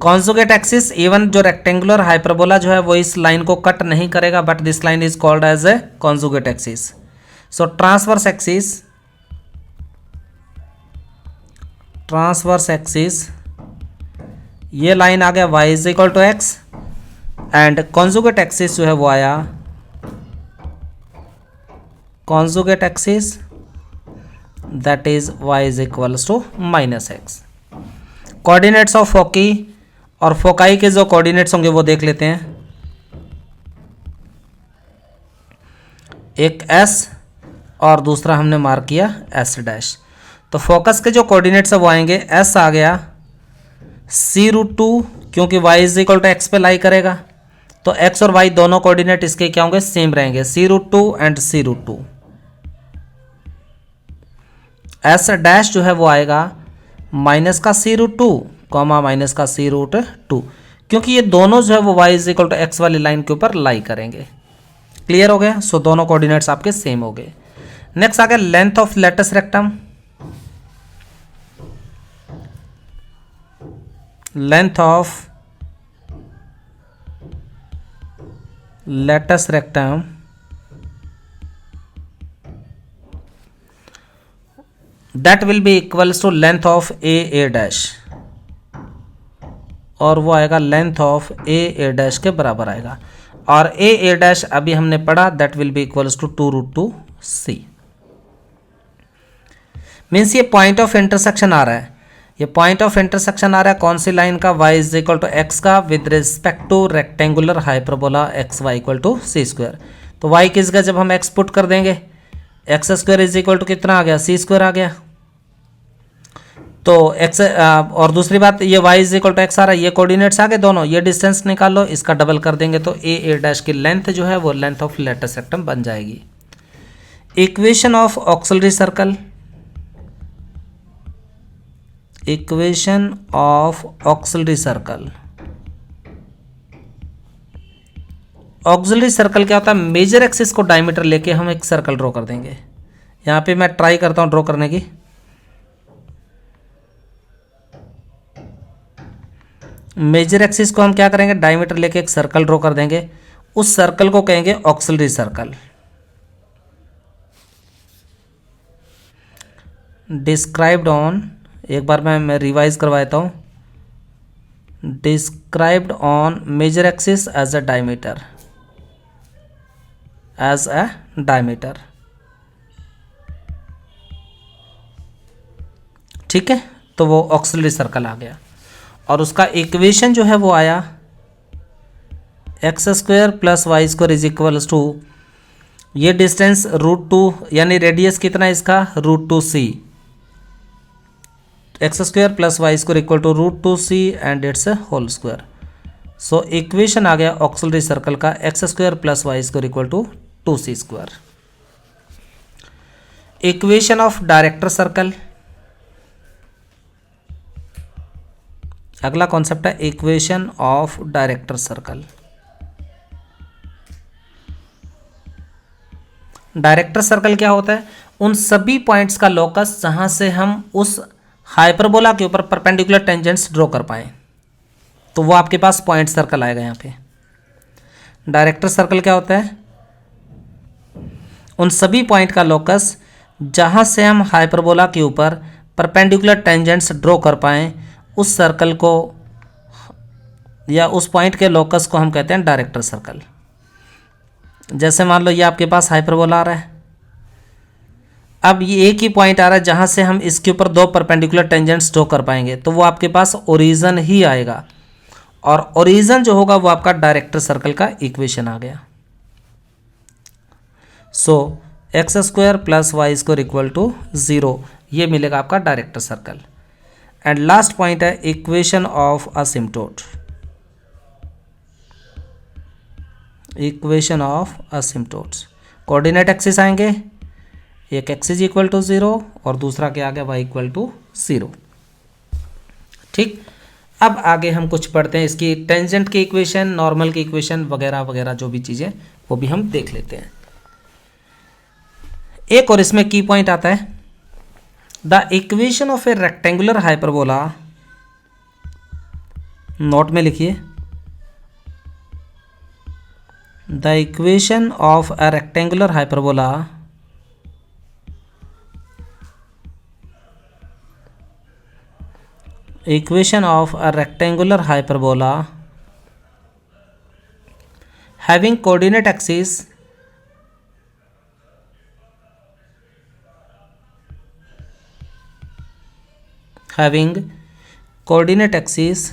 कॉन्जुगेट एक्सिस, इवन जो रेक्टेंगुलर हाइपरबोला जो है वो इस लाइन को कट नहीं करेगा, but this line is called as a conjugate axis. So transverse axis ये लाइन आ गया y is equal to x, and conjugate axis जो है वो आया conjugate axis that is y is equals to minus x. Coordinates of foci और foci के जो कोऑर्डिनेट्स होंगे वो देख लेते हैं। एक s और दूसरा हमने मार्क किया s डैश। तो फोकस के जो कोऑर्डिनेट्स है वो आएंगे, s आ गया c√2, क्योंकि y is equal to x पे लाई करेगा, तो x और y दोनों कोऑर्डिनेट इसके क्या होंगे, सेम रहेंगे, c√2 and c√2। s dash जो है वो आएगा माइनस का c√2 कॉमा माइनस का c√2, क्योंकि ये दोनों जो है वो y is equal to x वाली लाइन के ऊपर लाई करेंगे। क्लियर हो गया? सो दोनों कोऑर्डिनेट्स आपके सेम हो गए। नेक्स्ट आ गया length of latus rectum. Length of latus rectum that will be equals to length of a dash, और वो आएगा लेंथ ऑफ ए डैश के बराबर आएगा, और ए डैश अभी हमने पढ़ा that will be equals to 2√2 c। Means ये पॉइंट ऑफ इंटरसेक्शन आ रहा है, ये पॉइंट ऑफ इंटरसेक्शन आ रहा है कौन सी लाइन का, y is equal to x का with respect to rectangular hyperbola x y equal to c square. तो y किस का जब हम एक्स पुट कर देंगे, x square is equal to कितना आ गया, सी स्क्वायर आ गया। तो x और दूसरी बात ये y is equal to x आ रहा है, ये कोऑर्डिनेट्स आ गए दोनों, ये डिस्टेंस निकाल लो, इसका डबल कर देंगे तो ए डैश की लेंथ जो है वो लेंथ ऑफ लेटस रेक्टम बन जाएगी। Equation of auxiliary circle, equation of auxiliary circle. Auxiliary circle क्या होता है, मेजर एक्सिस को डायमीटर लेके हम एक सर्कल ड्रॉ कर देंगे। यहाँ पे मैं ट्राई करता हूँ ड्रॉ करने की। मेजर एक्सिस को हम क्या करेंगे, डायमीटर लेके एक सर्कल ड्रॉ कर देंगे, उस सर्कल को कहेंगे ऑक्सिलरी सर्कल। डिस्क्राइब्ड ऑन, एक बार मैं रिवाइज करवाता हूँ, described on major axis as a diameter, as a diameter. ठीक है, तो वो ऑक्सिलरी सर्कल आ गया, और उसका इक्वेशन जो है वो आया x square plus y square is equals to, ये डिस्टेंस √2 यानी रेडियस कितना है इसका, √2c, x square plus y square equal to √2c and its whole square. So equation आ गया ऑक्सिलरी सर्कल का x square plus y square equal to 2c square. Equation of director circle, अगला concept है equation of director circle. Director circle क्या होता है, उन सभी पॉइंट्स का लोकस जहां से हम उस हाइपरबोला के ऊपर परपेंडिकुलर टेंजेंट्स ड्रॉ कर पाए, तो वो आपके पास पॉइंट सर्कल आएगा। यहाँ पे डायरेक्टर सर्कल क्या होता है, उन सभी पॉइंट का लोकस जहां से हम हाइपरबोला के ऊपर परपेंडिकुलर टेंजेंट्स ड्रॉ कर पाएँ, उस सर्कल को या उस पॉइंट के लोकस को हम कहते हैं डायरेक्टर सर्कल। जैसे मान लो ये आपके पास हाइपरबोला आ रहा है, अब ये एक ही पॉइंट आ रहा है जहां से हम इसके ऊपर दो परपेंडिकुलर टेंजेंट्स ड्रॉ कर पाएंगे, तो वो आपके पास ओरिजिन ही आएगा, और ओरिजिन जो होगा वो आपका डायरेक्टर सर्कल का इक्वेशन आ गया। So x square plus y square equal to 0, ये मिलेगा आपका director circle. And last point है equation of asymptote, equation of asymptotes. Coordinate axis आएंगे, एक एक्स इज इक्वल टू 0 और दूसरा क्या आ गया, वाई इक्वल टू 0। ठीक, अब आगे हम कुछ पढ़ते हैं, इसकी टेंजेंट की इक्वेशन, नॉर्मल की इक्वेशन वगैरह वगैरह जो भी चीज़ें वो भी हम देख लेते हैं। एक और इसमें की पॉइंट आता है, the equation of a rectangular hyperbola, note में लिखिए, the equation of a rectangular hyperbola equation of a rectangular hyperbola having coordinate axes having coordinate axes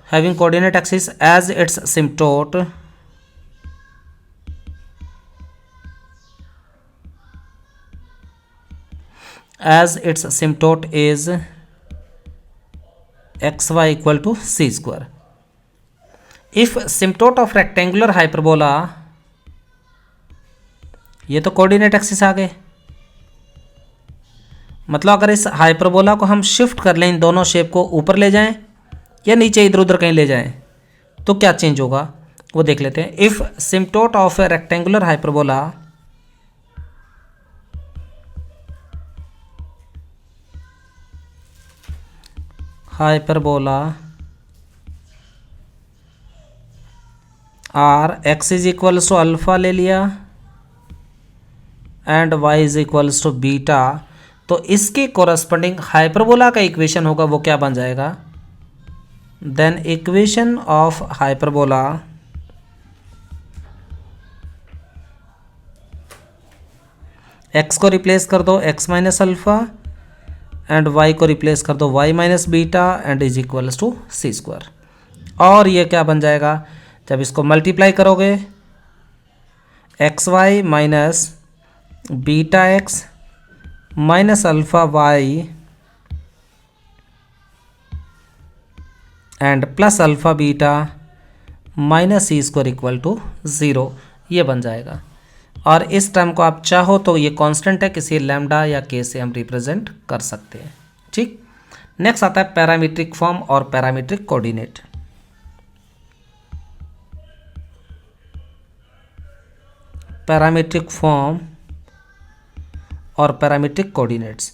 having coordinate axis as its asymptote as its asymptote is xy equal to c square. If asymptote of rectangular hyperbola, ये तो coordinate axis आ गए, मतलब अगर इस hyperbola को हम shift कर लें, इन दोनों शेप को ऊपर ले जाएं या नीचे इधर उधर कहीं ले जाएं, तो क्या चेंज होगा वो देख लेते हैं. If asymptote of a rectangular hyperbola are x is equals to alpha ले लिया and y is equals to beta, तो इसके कोरस्पोंडिंग हाइपरबोला का इक्वेशन होगा वो क्या बन जाएगा, then equation of hyperbola x को रिप्लेस कर दो x minus alpha and y को रिप्लेस कर दो y minus beta and is equals to c square. और ये क्या बन जाएगा, जब इसको मल्टीप्लाई करोगे x y minus beta x minus alpha y and plus alpha beta minus c square equal to 0, ये बन जाएगा. और इस टर्म को आप चाहो तो ये कांस्टेंट है, किसी लैम्डा या के से हम रिप्रेजेंट कर सकते हैं. ठीक, नेक्स्ट आता है पैरामीट्रिक फॉर्म और पैरामीट्रिक कोऑर्डिनेट. पैरामीट्रिक फॉर्म और पैरामीट्रिक कोऑर्डिनेट्स.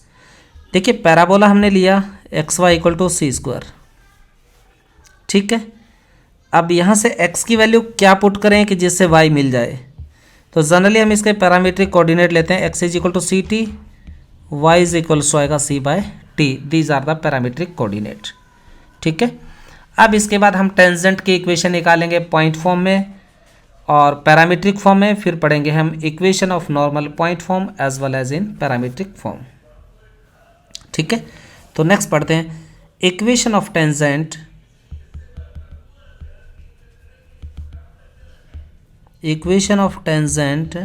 देखिए पैराबोला हमने लिया x y equal to c square, ठीक है. अब यहाँ से x की वैल्यू क्या पुट करें कि जिससे y मिल जाए, तो जनरली हम इसके पैरामीट्रिक कोऑर्डिनेट लेते हैं. x is equal to c t, y is equal to आएगा c by t. These are the parametric coordinate. ठीक है, अब इसके बाद हम टेंजेंट की इक्वेशन निकालेंगे पॉइंट फॉर्म में और पैरामीट्रिक फॉर्म में, फिर पढ़ेंगे हम equation of normal point form as well as in parametric form. ठीक है, तो नेक्स्ट पढ़ते हैं equation of tangent. Equation of tangent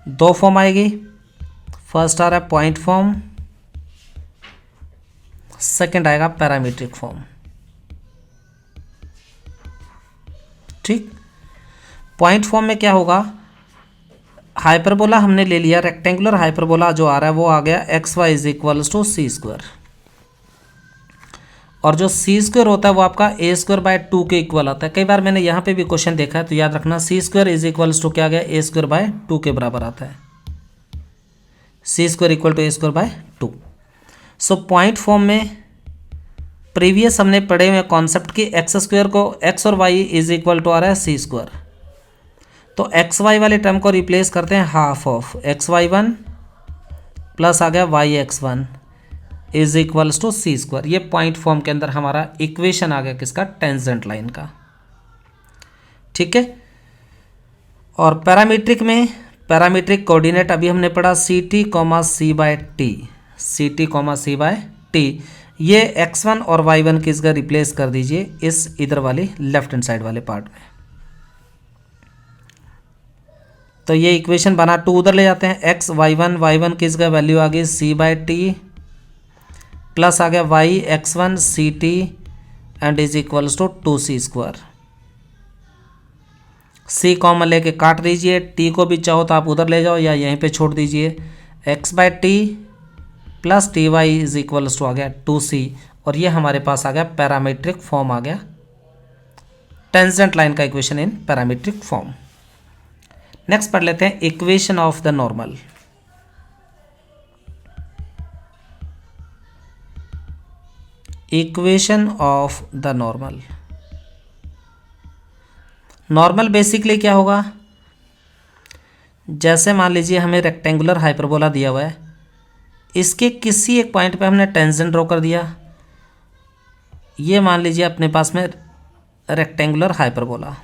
दो फॉर्म आएगी, फर्स्ट आ रहा है पॉइंट फॉर्म, सेकंड आएगा पैरामीट्रिक फॉर्म. ठीक, पॉइंट फॉर्म में क्या होगा, हाइपरबोला हमने ले लिया, रेक्टेंगुलर हाइपरबोला जो आ रहा है वो आ गया x y is equals to c square, और जो सी स्क्वायर होता है वो आपका ए स्क्वायर बाय 2 के इक्वल आता है. कई बार मैंने यहाँ पे भी क्वेश्चन देखा है, तो याद रखना सी स्क्वायर इज इक्वल्स टू क्या आ गया, ए स्क्वायर बाय 2 के बराबर आता है. C square equal to a square by 2. So point form में प्रीवियस हमने पढ़े हुए कॉन्सेप्ट की एक्स स्क्वायर को एक्स और वाई इज इक्वल टू आ रहा है सी स्क्वायर, तो एक्स वाई वाले टर्म को रिप्लेस करते हैं half of x y one plus आ गया y x one is equals to c square. ये पॉइंट फॉर्म के अंदर हमारा इक्वेशन आ गया किसका, टेंजेंट लाइन का. ठीक है, और पैरामीट्रिक में पैरामीट्रिक कोऑर्डिनेट अभी हमने पढ़ा c t comma c by t, c t comma c by t. ये x1 और y1 की जगह रिप्लेस कर दीजिए इस इधर वाली लेफ्ट हैंड साइड वाले पार्ट में. तो ये इक्वेशन बना, 2 उधर ले जाते हैं, x y1 की जगह वैल्यू आ गई c बाय टी प्लस आ गया y x1 c t and is equals to 2c square. c common लेके काट दीजिए, t को भी चाहो तो आप उधर ले जाओ या यहीं पे छोड़ दीजिए. x by t plus t y is equals to आ गया 2c, और ये हमारे पास आ गया पैरामीट्रिक फॉर्म आ गया टेंजेंट लाइन का equation in parametric form. Next पढ़ लेते हैं equation of the normal. Equation of the normal. Normal basically क्या होगा, जैसे मान लीजिए हमें रेक्टेंगुलर हाइपरबोला दिया हुआ है, इसके किसी एक पॉइंट पे हमने टेंजेंट ड्रॉ कर दिया। ये मान लीजिए अपने पास में रेक्टेंगुलर हाइपरबोला,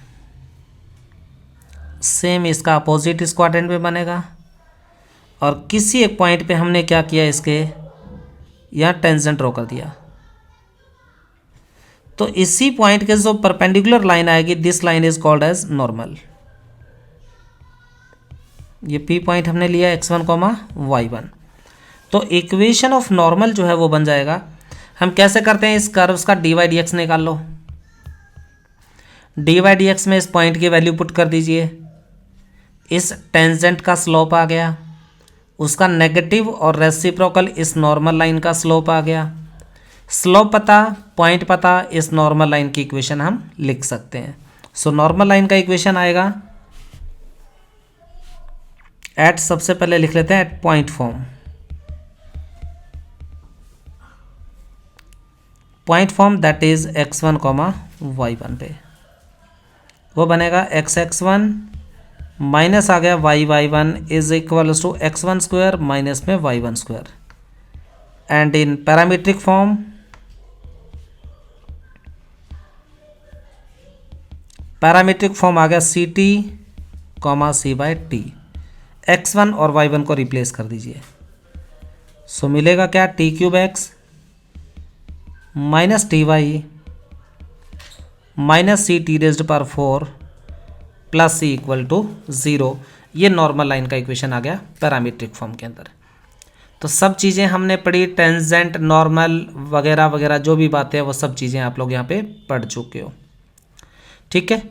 सेम इसका अपोजिट इस क्वाड्रेंट में बनेगा, और किसी एक पॉइंट पे हमने क्या किया, इसके यहाँ टेंजेंट ड्रॉ कर दिया। तो इसी पॉइंट के जो परपेंडिकुलर लाइन आएगी, this line is called as normal. ये पी पॉइंट हमने लिया x1, y1। तो इक्वेशन ऑफ नॉर्मल जो है वो बन जाएगा, हम कैसे करते हैं, इस कर्व्स का dy dx निकाल लो। dy dx में इस पॉइंट की वैल्यू पुट कर दीजिए, इस टेंजेंट का स्लोप आ गया, उसका नेगेटिव और रेसिप्रोकल इस नॉर्मल लाइन का स्लोप आ गया। स्लोप पता, पॉइंट पता, इस नॉर्मल लाइन की इक्वेशन हम लिख सकते हैं। सो नॉर्मल लाइन का इक्वेशन आएगा एट, सबसे पहले लिख लेते हैं at point form. Point form that is x1, y1 पे वो बनेगा x(x1) माइनस आ गया y(y1) is equals to x1 square minus में y1 square. And in parametric form आ गया ct, c/t। x1 और y1 को रिप्लेस कर दीजिए। सो मिलेगा क्या, t³ minus ty minus ct⁴ plus c equal to 0। ये नॉर्मल लाइन का इक्वेशन आ गया पैरामीट्रिक फॉर्म के अंदर। तो सब चीज़ें हमने पढ़ी, टेंजेंट, नॉर्मल वगैरह वगैरह जो भी बातें हैं वो सब चीज़ें आप लोग यहाँ पे पढ़ चुके हो। ठीक है,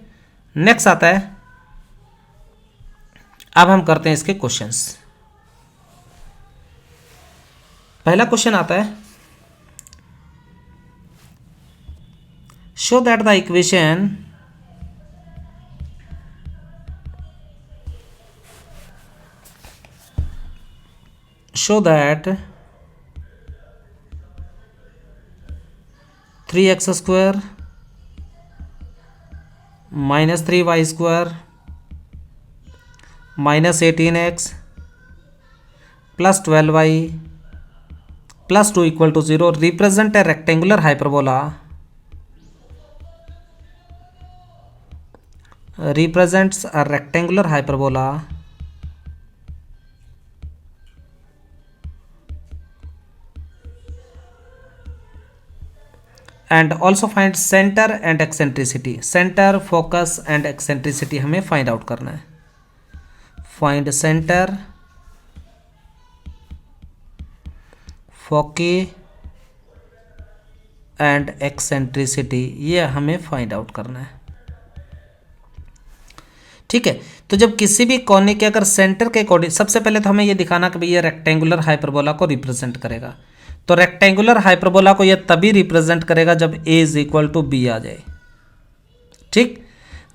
नेक्स्ट आता है, अब हम करते हैं इसके क्वेश्चंस। पहला क्वेश्चन आता है, show that the equation show that 3x square minus 3y square minus 18x plus 12y plus 2 equal to 0 represent a rectangular hyperbola, represents a rectangular hyperbola and also find center and eccentricity। center, focus and eccentricity हमें find out करना है। find center, foci and eccentricity, ये हमें find out करना है। ठीक है, तो जब किसी भी कोने के अगर सेंटर के अकॉर्डिंग, सबसे पहले तो हमें ये दिखाना कि भाई ये रेक्टेंगुलर हाइपरबोला को रिप्रेजेंट करेगा। तो रेक्टेंगुलर हाइपरबोला को ये तभी रिप्रेजेंट करेगा जब a is equal to b आ जाए। ठीक,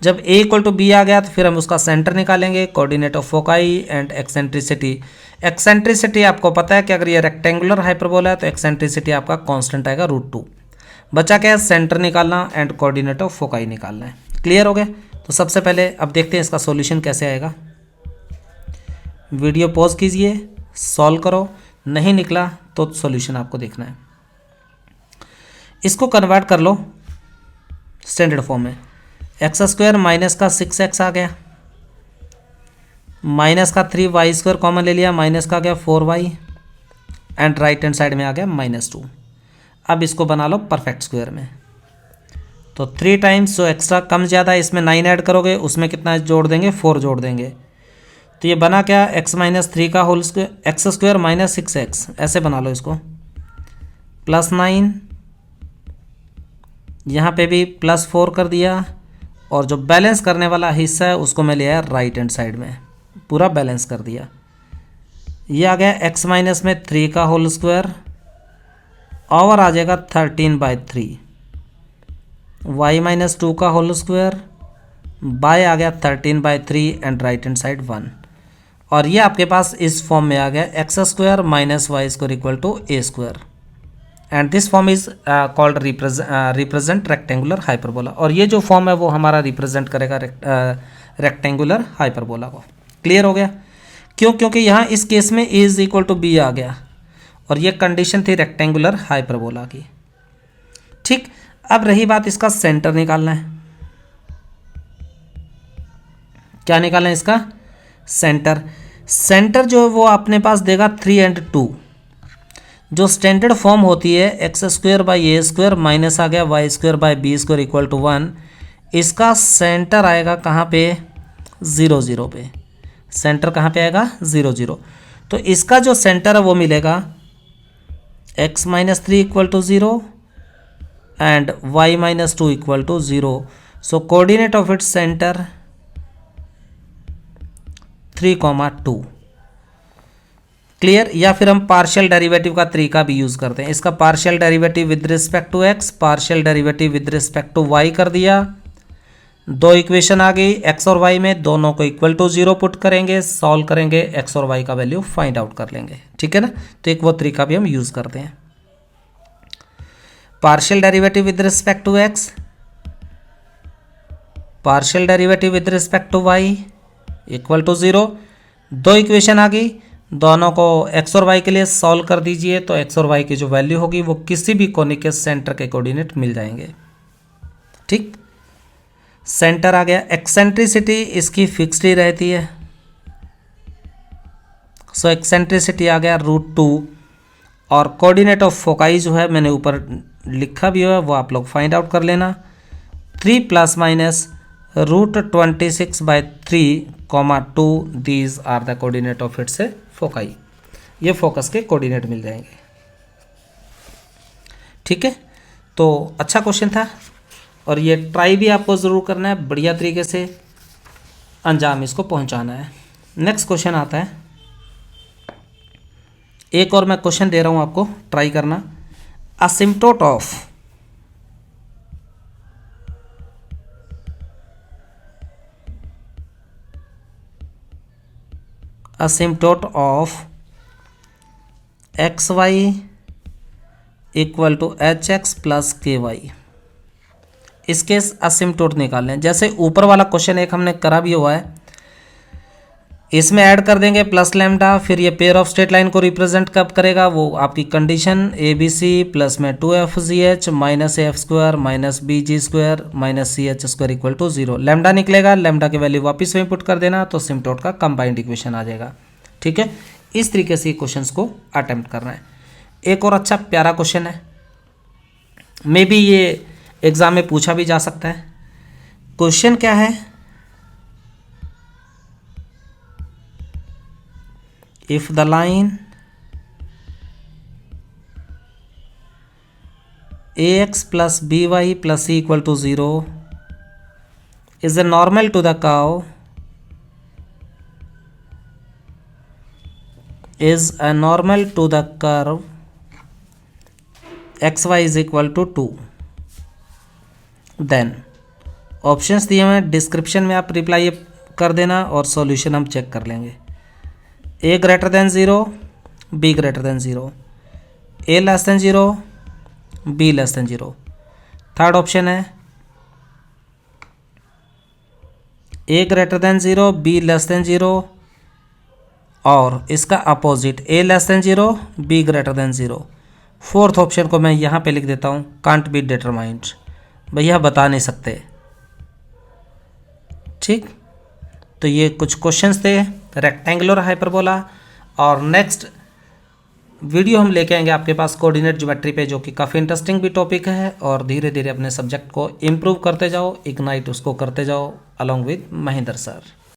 जब a इक्वल टू बी आ गया तो फिर हम उसका सेंटर निकालेंगे, coordinate of foci and eccentricity. Eccentricity आपको पता है कि अगर ये रेक्टेंगुलर हाइपरबोला है तो एक्सेंट्रिसिटी आपका कांस्टेंट आएगा √2। बचा क्या है, सेंटर निकालना एंड कोऑर्डिनेट ऑफ फोकाई निकालना है। क्लियर हो गया? तो सबसे पहले अब देखते हैं इसका सॉल्यूशन कैसे आएगा। वीडियो पॉज कीजिए, सॉल्व करो, नहीं निकला तो सॉल्यूशन आपको देखना है। इसको कन्वर्ट कर लो स्टैंडर्ड फॉर्म में। x² माइनस का 6x आ गया, माइनस का 3y² कॉमन ले लिया, माइनस का आ गया 4y and right hand side में आ गया -2। अब इसको बना लो परफेक्ट स्क्वायर में। तो 3 टाइम्स जो एक्स्ट्रा कम ज़्यादा इसमें 9 ऐड करोगे, उसमें कितना जोड़ देंगे, 4 जोड़ देंगे। तो ये बना क्या, x-3 का whole square, x² minus 6x, ऐसे बना लो इसको, +9, यहाँ पे भी +4 कर दिया, और जो बैलेंस करने वाला हिस्सा है उसको मैं ले आया राइट हैंड साइड में, पूरा बैलेंस कर दिया। ये आ गया x-3 का होल स्क्वायर, और आ जाएगा 13/3, y माइनस 2 का होल स्क्वायर बाय आ गया 13/3 एंड राइट हैंड साइड 1, और ये आपके पास इस फॉर्म में आ गया x square minus y square equal to a square, and this form is called represent rectangular hyperbola. और ये जो फॉर्म है वो हमारा रिप्रेजेंट करेगा रेक्टेंगुलर हाइपरबोला को। क्लियर हो गया? क्यों? क्योंकि यहाँ इस केस में ए इज इक्वल टू बी आ गया और ये कंडीशन थी रेक्टेंगुलर हाइपरबोला की। ठीक, अब रही बात इसका सेंटर निकालना है। क्या निकालना है इसका? सेंटर। सेंटर जो है वो अपने पास देगा 3 and 2। जो स्टैंडर्ड फॉर्म होती है x square by a square minus आ गया y square by b square equal to 1, इसका सेंटर आएगा कहाँ पे? 0 0 पे। सेंटर कहाँ पे आएगा? 0 0। तो इसका जो सेंटर है वो मिलेगा x minus 3 equal to 0 and y minus 2 equal to 0। So coordinate of its centre 3,2। Clear? या फिर हम पार्शियल डेरिवेटिव का तरीका भी यूज करते हैं। इसका partial derivative with respect to x, partial derivative with respect to y कर दिया। दो इक्वेशन आ गई x और y में, दोनों को इक्वल टू 0 पुट करेंगे, सॉल्व करेंगे, x और y का वैल्यू फाइंड आउट कर लेंगे। ठीक है ना? तो एक वो तरीका भी हम यूज करते हैं। Partial derivative with respect to x, partial derivative with respect to y equal to 0। दो इक्वेशन आ गई, दोनों को x और y के लिए सॉल्व कर दीजिए, तो x और y की जो वैल्यू होगी वो किसी भी कोनिक के सेंटर के कोऑर्डिनेट मिल जाएंगे। ठीक, सेंटर आ गया। एक्सेंट्रिसिटी इसकी फिक्स्ड ही रहती है, सो एक्सेंट्रिसिटी आ गया √2, और कोऑर्डिनेट ऑफ फोकाई जो है मैंने ऊपर लिखा भी है वो आप लोग फाइंड आउट कर लेना। 3 ± √26/3, 2 these are the coordinate of its foci. ये फोकस के कोऑर्डिनेट मिल जाएंगे। ठीक है, तो अच्छा क्वेश्चन था और ये ट्राई भी आपको ज़रूर करना है, बढ़िया तरीके से अंजाम इसको पहुंचाना है। नेक्स्ट क्वेश्चन आता है, एक और मैं क्वेश्चन दे रहा हूं आपको, ट्राई करना। Asymptote of x y equal to h x plus k y. इसके असिम्प्टोट निकाल लें। जैसे ऊपर वाला क्वेश्चन एक हमने करा भी हुआ है, इसमें ऐड कर देंगे प्लस लैम्डा, फिर ये पेयर ऑफ स्ट्रेट लाइन को रिप्रेजेंट कब करेगा, वो आपकी condition a b c plus में 2fgh minus f square minus b g square minus c h square equal to 0। Lambda निकलेगा, लैम्डा की वैल्यू वापस वहीं पुट कर देना, तो असिम्प्टोट का कंबाइंड इक्वेशन आ जाएगा। ठीक है, इस तरीके से क्वेश्चंस को अटेम्प्ट करना है। एक और अच्छा प्यारा क्वेश्चन है, मे बी ये एग्जाम में पूछा भी जा सकता है। क्वेश्चन क्या है? If the line ax plus by plus c equal to 0 is a normal to the curve xy is equal to 2, then options दिए हुए हैं, डिस्क्रिप्शन में आप रिप्लाई कर देना और सॉल्यूशन हम चेक कर लेंगे। a greater than 0, b greater than 0, a less than 0, b less than 0। Third option है a greater than 0, b less than 0, और इसका opposite a less than 0, b greater than 0। Fourth option को मैं यहाँ पे लिख देता हूँ, कांट बी डिटरमाइंड, भैया बता नहीं सकते। ठीक, तो ये कुछ क्वेश्चंस थे रेक्टेंगुलर हाइपरबोला, और नेक्स्ट वीडियो हम लेके आएंगे आपके पास कोऑर्डिनेट ज्योमेट्री पे, जो कि काफ़ी इंटरेस्टिंग भी टॉपिक है, और धीरे धीरे अपने सब्जेक्ट को इम्प्रूव करते जाओ, इग्नाइट उसको करते जाओ अलॉन्ग विद महेंद्र सर।